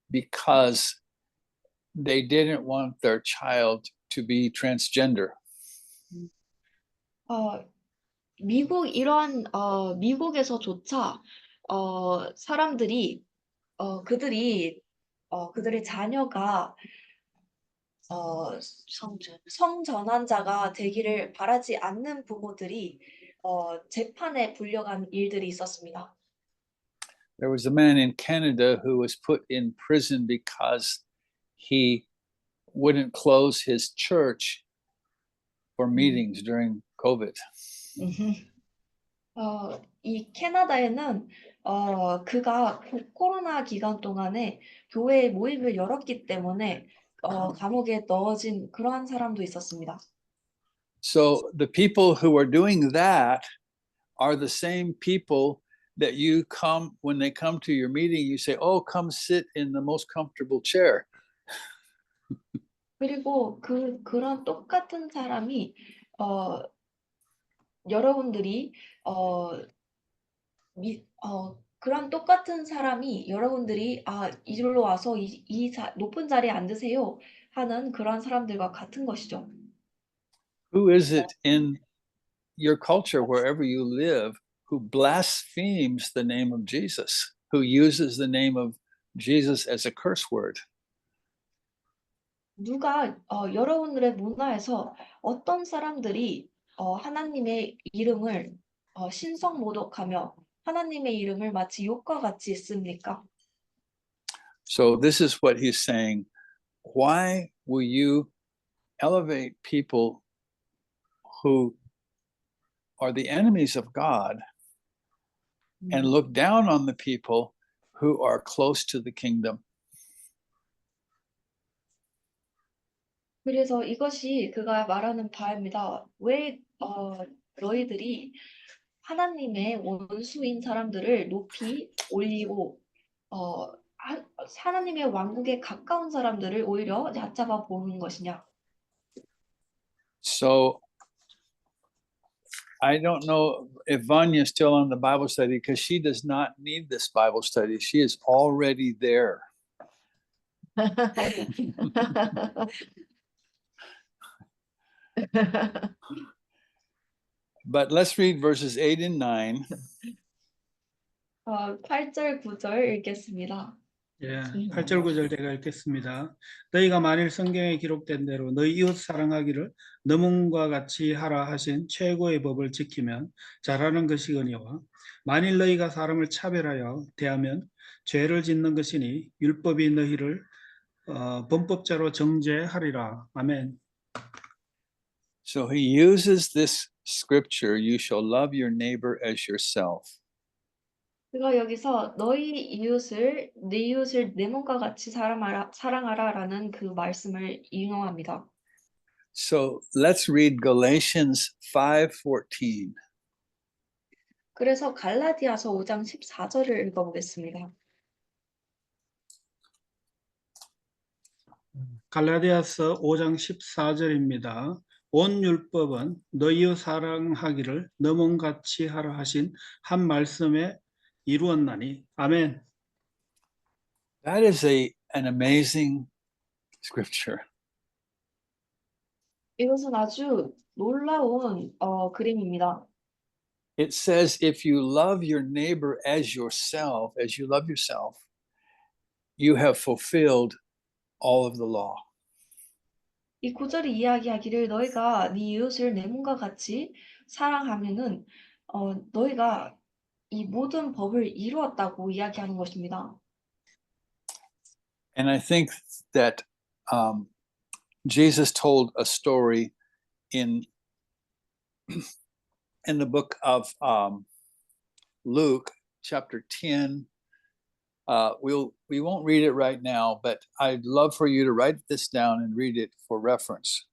because they didn't want their child to be transgender. 미국에서조차 사람들이 그들의 자녀가 성전환자가 되기를 바라지 않는 부모들이 재판에 불려간 일들이 있었습니다. There was a man in Canada who was put in prison because he wouldn't close his church for meetings during COVID. 이 캐나다에는 그가 코로나 기간 동안에 교회 모임을 열었기 때문에 감옥에 넣어진 그러한 사람도 있었습니다. So the people who are doing that are the same people that you come, when they come to your meeting, you say, oh, come sit in the most comfortable chair. 그리고 그런 똑같은 사람이 여러분들이 그런 똑같은 사람이 여러분들이 이리로 와서 높은 자리에 앉으세요 하는 그런 사람들과 같은 것이죠. Who is it in your culture, wherever you live, who blasphemes the name of Jesus, who uses the name of Jesus as a curse word? 누가 여러분들의 문화에서 어떤 사람들이 하나님의 이름을 신성모독하며 하나님의 이름을 마치 욕과 같이 씁니까? So this is what he's saying. Why will you elevate people who are the enemies of God and look down on the people who are close to the kingdom. 그래서 이것이 그가 말하는 바입니다. 왜 너희들이 하나님의 원수인 사람들을 높이 올리고 하나님의 왕국에 가까운 사람들을 오히려 얕잡아 보는 것이냐? So I don't know if Vanya is still on the Bible study because she does not need this Bible study. She is already there. But let's read verses 8 and 9. 8절, 9절 읽겠습니다. 예, 8절 9절 제가 읽겠습니다. 너희가 만일 성경에 기록된 대로 너희 이웃 사랑하기를 너 몸과 같이 하라 하신 최고의 법을 지키면 잘하는 것이거니와 만일 너희가 사람을 차별하여 대하면 죄를 짓는 것이니 율법이 너희를 범법자로 정죄하리라. 아멘. So he uses this scripture, you shall love your neighbor as yourself. 그가 여기서 네 이웃을 내 몸과 같이 사랑하라라는 그 말씀을 인용합니다. So let's read Galatians 5:14. 그래서 갈라디아서 5장 14절을 읽어보겠습니다. 갈라디아서 5장 14절입니다. 온 율법은 너 이웃 사랑하기를 너 몸같이 하라 하신 한 말씀에 이루었나니. 아멘. That is an amazing scripture. 이것은 아주 놀라운 그림입니다. It says, if you love your neighbor as yourself, as you love yourself, you have fulfilled all of the law. 이 구절이 이야기하기를 너희가 네 이웃을 내 몸과 같이 사랑하면은 너희가 이 모든 법을 이루었다고 이야기하는 것입니다. And I think that Jesus told a story in the book of Luke, chapter 10. We won't read it right now, but I'd love for you to write this down and read it for reference.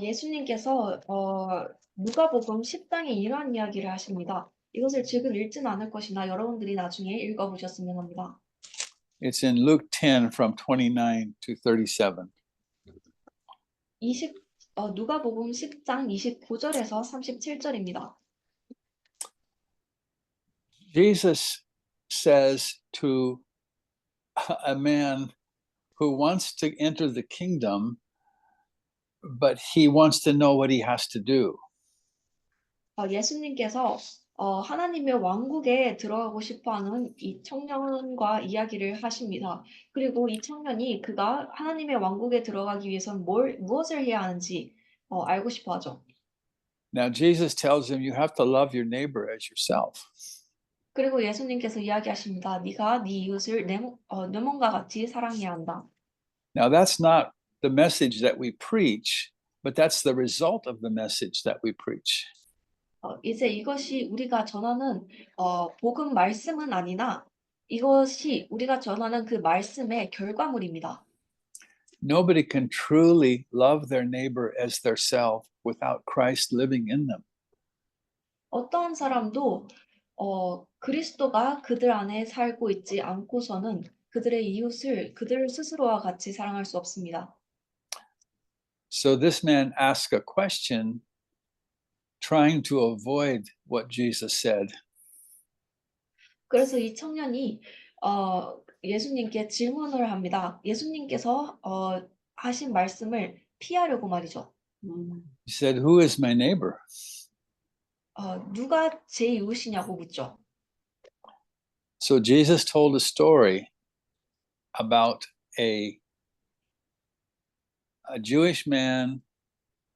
예수님께서 누가복음 10장에 이러한 이야기를 하십니다. 이것을 지금 읽지는 않을 것이나 여러분들이 나중에 읽어보셨으면 합니다. It's in Luke 10 from 29 to 37. 누가복음 10장 29절에서 37절입니다. Jesus says to a man who wants to enter the kingdom, but he wants to know what he has to do. 예수님께서 하나님의 왕국에 들어가고 싶어하는 이 청년과 이야기를 하십니다. 그리고 이 청년이 그가 하나님의 왕국에 들어가기 위해서는 무엇을 해야 하는지 알고 싶어하죠. Now Jesus tells him you have to love your neighbor as yourself. 그리고 예수님께서 이야기하십니다. 네가 네 이웃을 내 몸과 같이 사랑해야 한다. Now that's not the message that we preach, but that's the result of the message that we preach. 이제 이것이 우리가 전하는 복음 말씀은 아니나 이것이 우리가 전하는 그 말씀의 결과물입니다. Nobody can truly love their neighbor as their self without Christ living in them. 어떠한 사람도 그리스도가 그들 안에 살고 있지 않고서는 그들의 이웃을 그들 스스로와 같이 사랑할 수 없습니다. So this man asked a question trying to avoid what Jesus said. 그래서 이 청년이 예수님께 질문을 합니다. 예수님께서 하신 말씀을 피하려고 말이죠. He said, "Who is my neighbor?" 누가 제 이웃이냐고 묻죠. So Jesus told a story about a Jewish man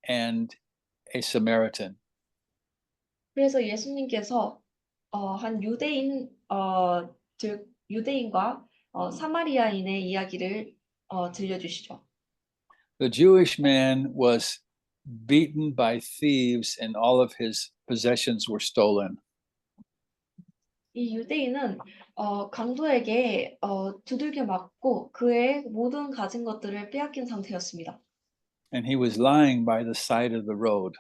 and a Samaritan. 그래서 예수님께서 한 유대인과 사마리아인의 이야기를 들려주시죠. The Jewish man was beaten by thieves and all of his possessions were stolen. 이 유대인은 강도에게 두들겨 맞고 그의 모든 가진 것들을 빼앗긴 상태였습니다. And he was lying by the side of the road.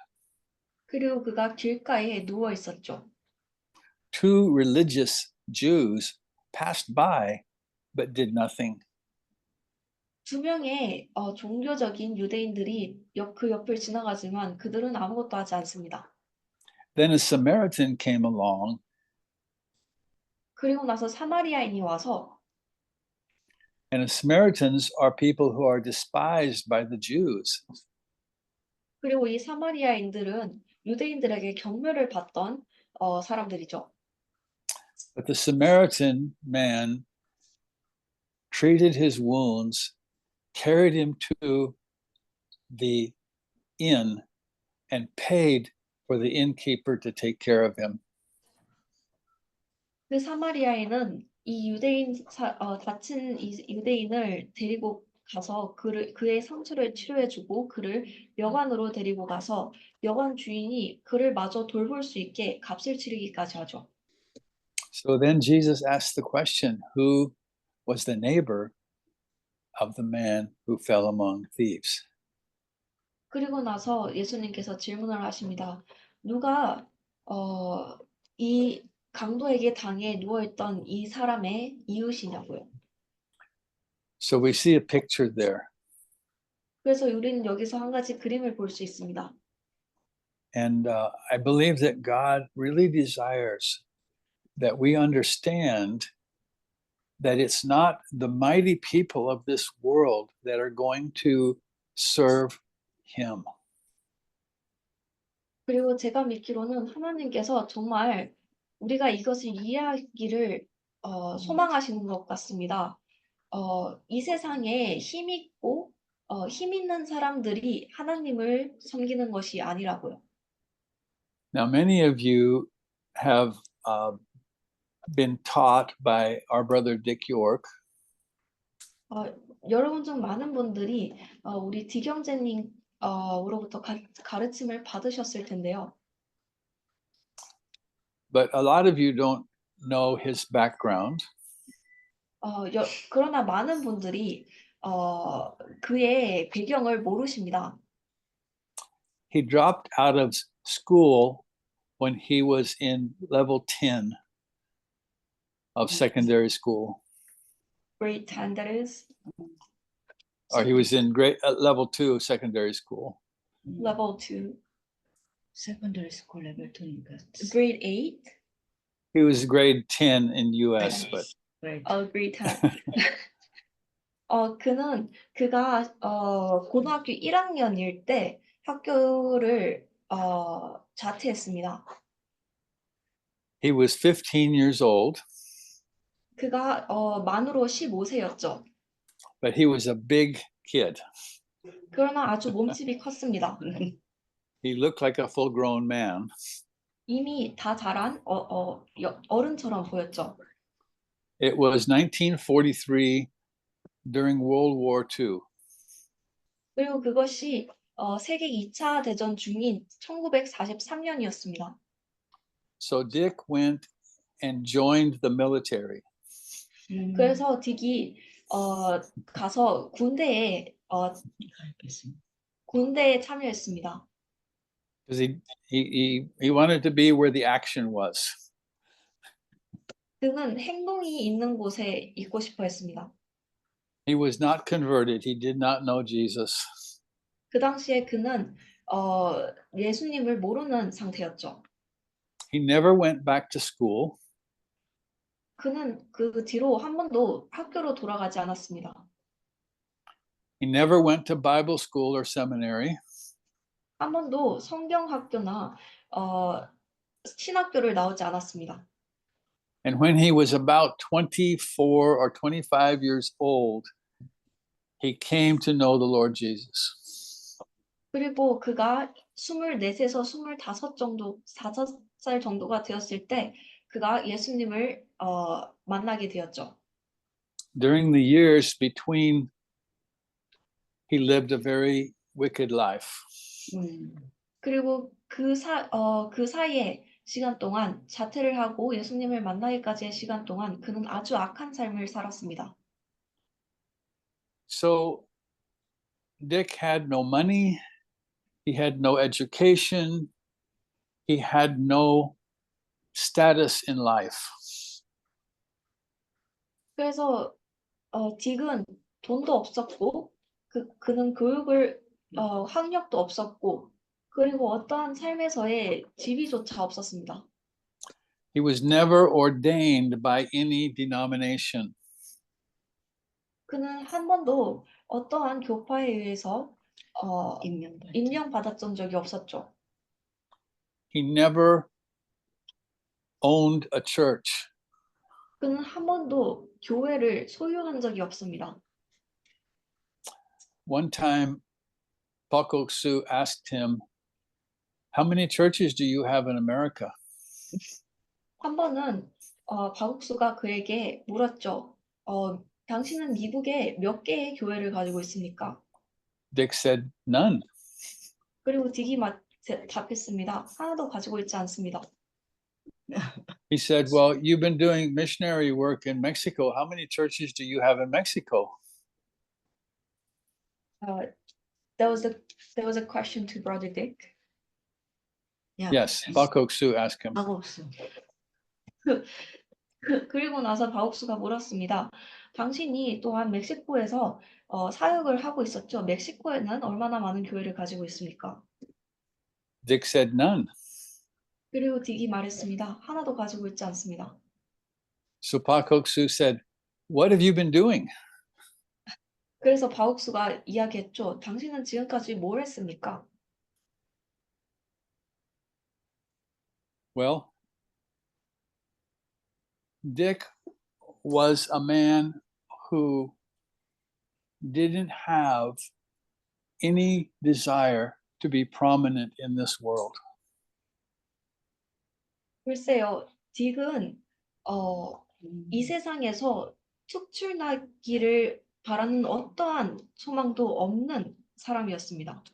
그리고 그가 길가에 누워 있었죠. Two religious Jews passed by but did nothing. 두 명의 종교적인 유대인들이 그 옆을 지나가지만 그들은 아무것도 하지 않습니다. Then a Samaritan came along 그리고 나서 사마리아인이 와서 and the Samaritans are people who are despised by the Jews. 그리고 이 사마리아인들은 유대인들에게 경멸을 받던 사람들이죠. But the Samaritan man treated his wounds, carried him to the inn, and paid for the innkeeper to take care of him. 그 사마리아인은 이 다친 이 유대인을 데리고 가서 그의 상처를 치료해주고 그를 여관으로 데리고 가서 여관 주인이 그를 마저 돌볼 수 있게 값을 치르기까지 하죠. So then Jesus asked the question, who was the neighbor of the man who fell among thieves? 그리고 나서 예수님께서 질문을 하십니다. 누가 이 강도에게 당해 누워있던 이 사람의 이웃이냐고요. So we see a picture there. 그래서 우리는 여기서 한 가지 그림을 볼 수 있습니다. And I believe that God really desires that we understand that it's not the mighty people of this world that are going to serve him. 그리고 제가 믿기로는 하나님께서 정말 우리가 이것을 이해하기를 소망하시는 것 같습니다. 이 세상에 힘 있고 힘 있는 사람들이 하나님을 섬기는 것이 아니라고요. Now, many of you have been taught by our brother Dick York 여러분 중 많은 분들이 우리 디경제님으로부터 가르침을 받으셨을 텐데요. but a lot of you don't know his background. 그러나 많은 분들이 그의 배경을 모르십니다. He dropped out of school when he was in level 10 of secondary school. Grade 10, that is. Or he was in level 2 of secondary school. Level 2. Secondary school level 2. Grade 8? He was grade 10 in US, but grade 10. 그가 고등학교 1학년일 때 학교를 자퇴했습니다. he was 15 years old, 그가 만으로 15세였죠. but he was a big kid. 그러나 아주 몸집이 컸습니다. He looked like a full-grown man. 이미 다 자란 어른처럼 보였죠. It was 1943 during World War II. 그리고 그것이 세계 2차 대전 중인 1943년이었습니다. So Dick went and joined the military. 그래서 딕이 가서 군대에 참여했습니다. Because he wanted to be where the action was. 그는 행동이 있는 곳에 있고 싶어 했습니다. He was not converted. He did not know Jesus. 그 당시에 그는 예수님을 모르는 상태였죠. He never went back to school. 그는 그 뒤로 한 번도 학교로 돌아가지 않았습니다. He never went to Bible school or seminary. 한 번도 성경학교나 신학교를 나오지 않았습니다. And when he was about 24 or 25 years old, he came to know the Lord Jesus. 그리고 그가 24세에서 25살 정도가 되었을 때 그가 예수님을 만나게 되었죠. During the years between he lived a very wicked life. 그리고 그 사이에 시간 동안 자퇴를 하고 예수님을 만나기까지의 시간 동안 그는 아주 악한 삶을 살았습니다. So Dick had no money, he had no education, he had no status in life. 그래서 딕은 돈도 없었고 그는 교육을 학력도 없었고 그리고 어떠한 삶에서의 지위조차 없었습니다. He was never ordained by any denomination. 그는 한 번도 어떠한 교파에 의해서 임명받았던 적이 없었죠. He never owned a church. 그는 한 번도 교회를 소유한 적이 없습니다. One time, Pak Ok-soo asked him, "How many churches do you have in America?" 한 번은 박옥수가 그에게 물었죠. 당신은 미국에 몇 개의 교회를 가지고 있습니까? Dick said, "None." 그리고 딕이 답했습니다. 하나도 가지고 있지 않습니다. He said, "Well, you've been doing missionary work in Mexico. How many churches do you have in Mexico?" There was a question to Brother Dick. Yes, Pak Ok-soo asked him. 그리고 나서 박옥수가 물었습니다. 당신이 또한 멕시코에서 사역을 하고 있었죠. 멕시코에는 얼마나 많은 교회를 가지고 있습니까? Dick said, "None." 그리고 딕이 말했습니다. 하나도 가지고 있지 않습니다. So Pak Ok-soo said, "What have you been doing?" 그래서 박옥수가 이야기했죠. 당신은 지금까지 뭘 했습니까? Well, Dick was a man who didn't have any desire to be prominent in this world. 글쎄요. 딕은 이 세상에서 특출나기를 바라는 어떠한 소망도 없는 사람이었습니다.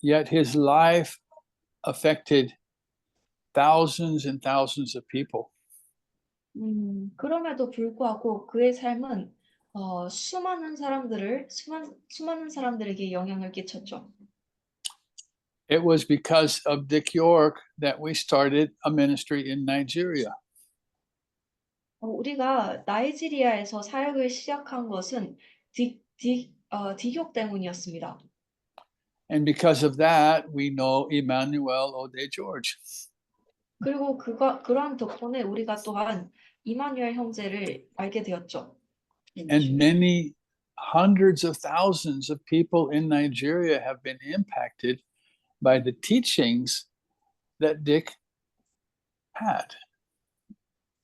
Yet his life affected thousands and thousands of people. 그럼에도 불구하고 그의 삶은 수많은 사람들에게 영향을 끼쳤죠. It was because of Dick York that we started a ministry in Nigeria. 우리가 나이지리아에서 사역을 시작한 것은 딕욕 때문이었습니다. And because of that, we know Emmanuel Ode George. 그리고 그러한 덕분에 우리가 또한 이마누엘 형제를 알게 되었죠. And many hundreds of thousands of people in Nigeria have been impacted by the teachings that Dick had.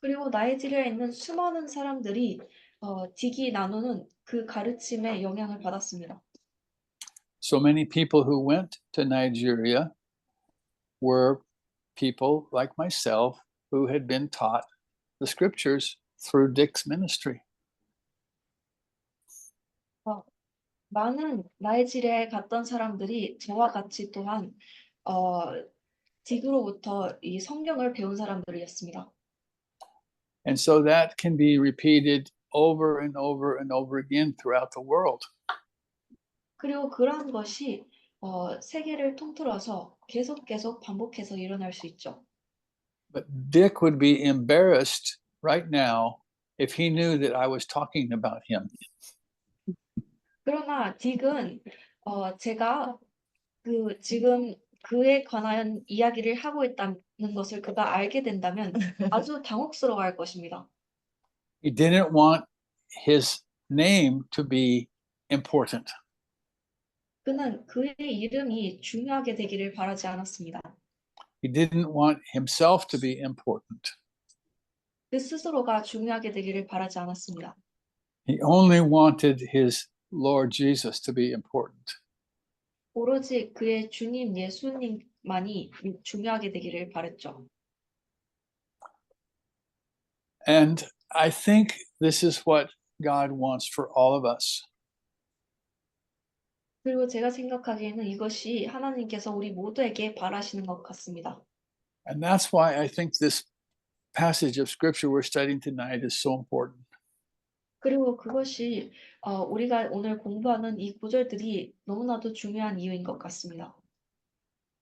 그리고 나이지리아에 있는 수많은 사람들이 딕이 나누는 그 가르침에 영향을 받았습니다. So many people who went to Nigeria were people like myself who had been taught the scriptures through Dick's ministry. 많은 나이지리아에 갔던 사람들이 저와 같이 또한 딕으로부터 이 성경을 배운 사람들이었습니다. And so that can be repeated over and over and over again throughout the world. 그리고 그러한 것이 세계를 통틀어서 계속 반복해서 일어날 수 있죠. But Dick would be embarrassed right now if he knew that I was talking about him. 그러나 딕은 제가 지금 그에 관한 이야기를 하고 있다는 것을 그가 알게 된다면 아주 당혹스러워할 것입니다. He didn't want his name to be important. 그는 그의 이름이 중요하게 되기를 바라지 않았습니다. He didn't want himself to be important. 그 스스로가 중요하게 되기를 바라지 않았습니다. He only wanted his Lord Jesus to be important. 오로지 그의 주님 예수님만이 중요하게 되기를 바랬죠. And I think this is what God wants for all of us. 그리고 제가 생각하기에는 이것이 하나님께서 우리 모두에게 바라시는 것 같습니다. And that's why I think this passage of scripture we're studying tonight is so important. 그리고 그것이 우리가 오늘 공부하는 이 구절들이 너무나도 중요한 이유인 것 같습니다.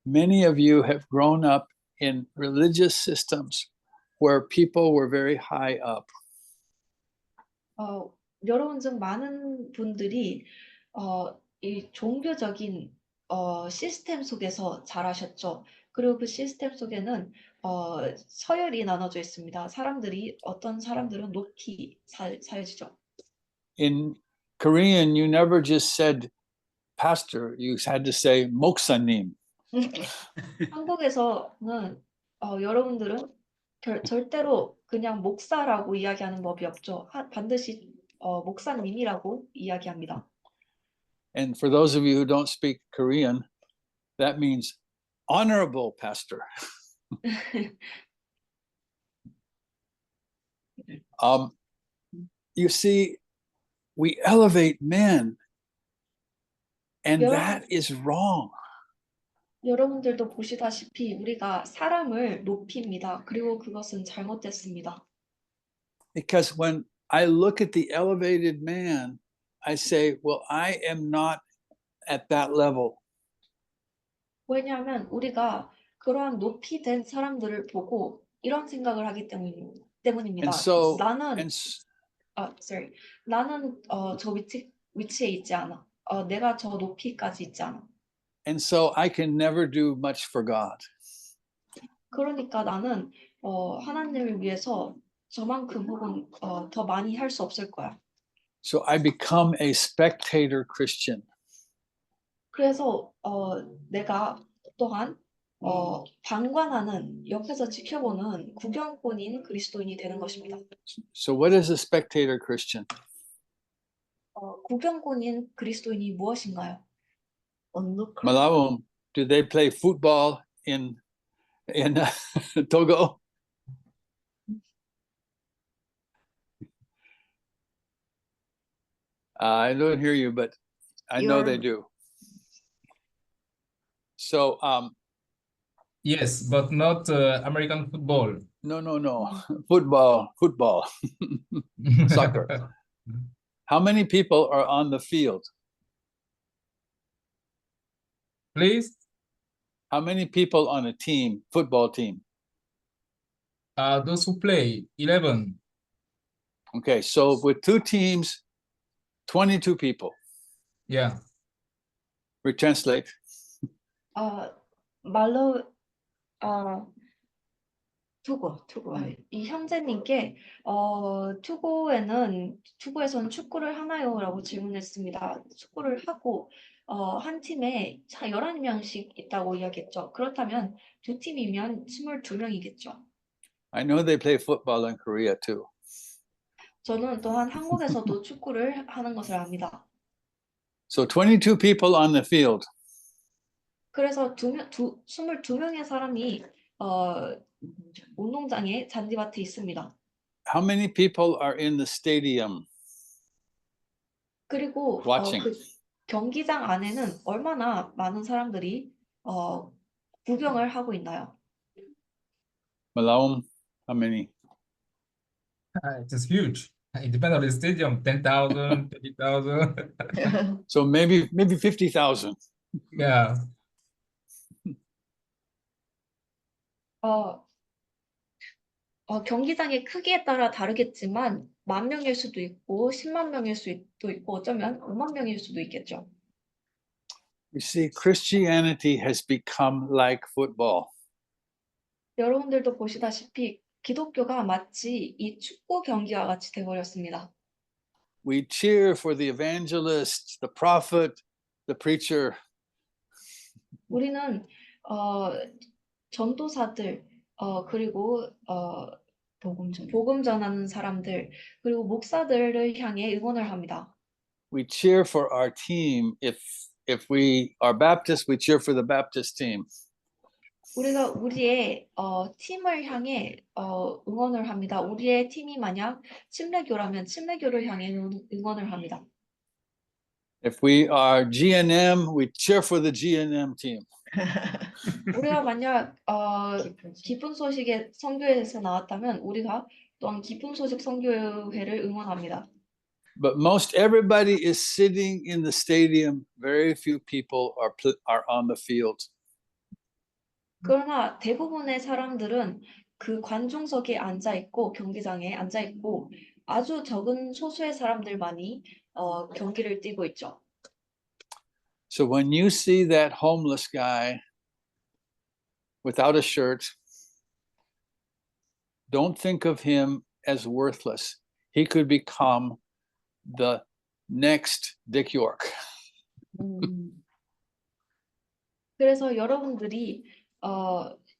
Many of you have grown up in religious systems where people were very high up. 여러분 중 많은 분들이 이 종교적인 시스템 속에서 자라셨죠. 그리고 그 시스템 속에는 서열이 나눠져 있습니다. 어떤 사람들은 높이 사여지죠. In Korean, you never just said pastor, you had to say 목사님. 한국에서는 여러분들은 절대로 그냥 목사라고 이야기하는 법이 없죠. 반드시 목사님이라고 이야기합니다. And for those of you who don't speak Korean, that means honorable pastor. You see, we elevate men, and that is wrong. 여러분들도 보시다시피 우리가 사람을 높입니다. 그리고 그것은 잘못됐습니다. Because when I look at the elevated man, I say, well, I am not at that level. 왜냐하면 우리가 그러한 높이 된 사람들을 보고 이런 생각을 하기 때문입니다. And so, 나는 저 위치에 있지 않아. 내가 저 높이까지 있지 않아. And so I can never do much for God. 그러니까 나는 하나님을 위해서 저만큼 혹은 더 많이 할 수 없을 거야. So I become a spectator Christian. 그래서 내가 또한 방관하는, 옆에서 지켜보는 구경꾼인 그리스도인이 되는 것입니다. So what is a spectator Christian? 구경꾼인 그리스도인이 무엇인가요? Malawum, do they play football in Togo? I don't hear you, but I know they do. So, yes, but not American football. No. Football, soccer. How many people are on the field? Please? How many people on a team, football team? Those who play, 11. Okay, so with two teams, 22 people. Yeah. We translate. 말로 투고. 이 형제님께 투고에서는 축구를 하나요?라고 질문했습니다. 축구를 하고 한 팀에 11명씩 있다고 이야기했죠. 그렇다면 두 팀이면 22명이겠죠. I know they play football in Korea too. 저는 또한 한국에서도 축구를 하는 것을 압니다. So 22 people on the field. 그래서 22명의 사람이 운동장에 잔디밭에 있습니다. How many people are in the stadium? 그리고 watching? 그 경기장 안에는 얼마나 많은 사람들이 구경을 하고 있나요? Malawum, how many? It is huge. It depends on the stadium, 10,000, 30,000. So maybe 50,000. Yeah. 경기장의 크기에 따라 다르겠지만 10,000명일 수도 있고 10만 명일 수도 있고 어쩌면 5만 명일 수도 있겠죠. You see, Christianity has become like football. 여러분들도 보시다시피 기독교가 마치 이 축구 경기와 같이 되어버렸습니다. We cheer for the evangelist, the prophet, the preacher. 우리는 전도사들 그리고 복음 전하는 사람들 그리고 목사들을 향해 응원을 합니다. We cheer for our team. If we are Baptist, we cheer for the Baptist team. 우리가 우리의 팀을 향해 응원을 합니다. 우리의 팀이 만약 침례교라면 침례교를 향해 응원을 합니다. If we are GNM, we cheer for the GNM team. 우리가 만약 기쁜 소식의 선교회에서 나왔다면 우리가 또한 기쁜 소식 선교회를 응원합니다. But most everybody is sitting in the stadium. Very few people are on the field. 그러나 대부분의 사람들은 그 관중석에 앉아 있고 경기장에 앉아 있고 아주 적은 소수의 사람들만이 경기를 뛰고 있죠. So when you see that homeless guy without a shirt, don't think of him as worthless. He could become the next Dick York. 그래서 여러분들이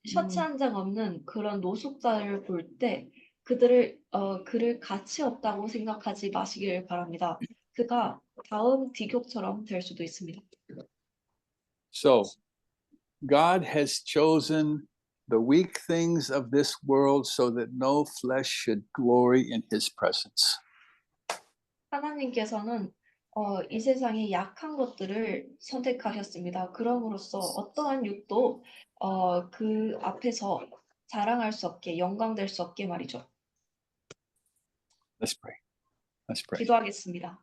셔츠 한 장 없는 그런 노숙자를 볼 때 그를 가치 없다고 생각하지 마시길 바랍니다. 그가 다음 디욕처럼 될 수도 있습니다. So God has chosen the weak things of this world so that no flesh should glory in his presence. 하나님께서는 이 세상의 약한 것들을 선택하셨습니다. 그럼으로써 어떠한 육도 그 앞에서 자랑할 수 없게 영광될 수 없게 말이죠. Let's pray. Let's pray. 기도하겠습니다.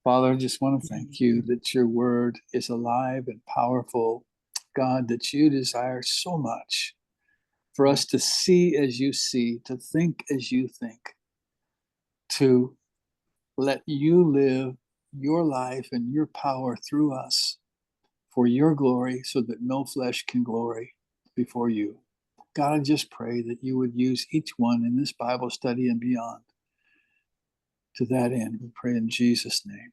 Father, I just want to thank you that your word is alive and powerful. God, that you desire so much for us to see as you see, to think as you think, to let you live your life and your power through us for your glory so that no flesh can glory before you. God, I just pray that you would use each one in this Bible study and beyond. To that end, we pray in Jesus' name.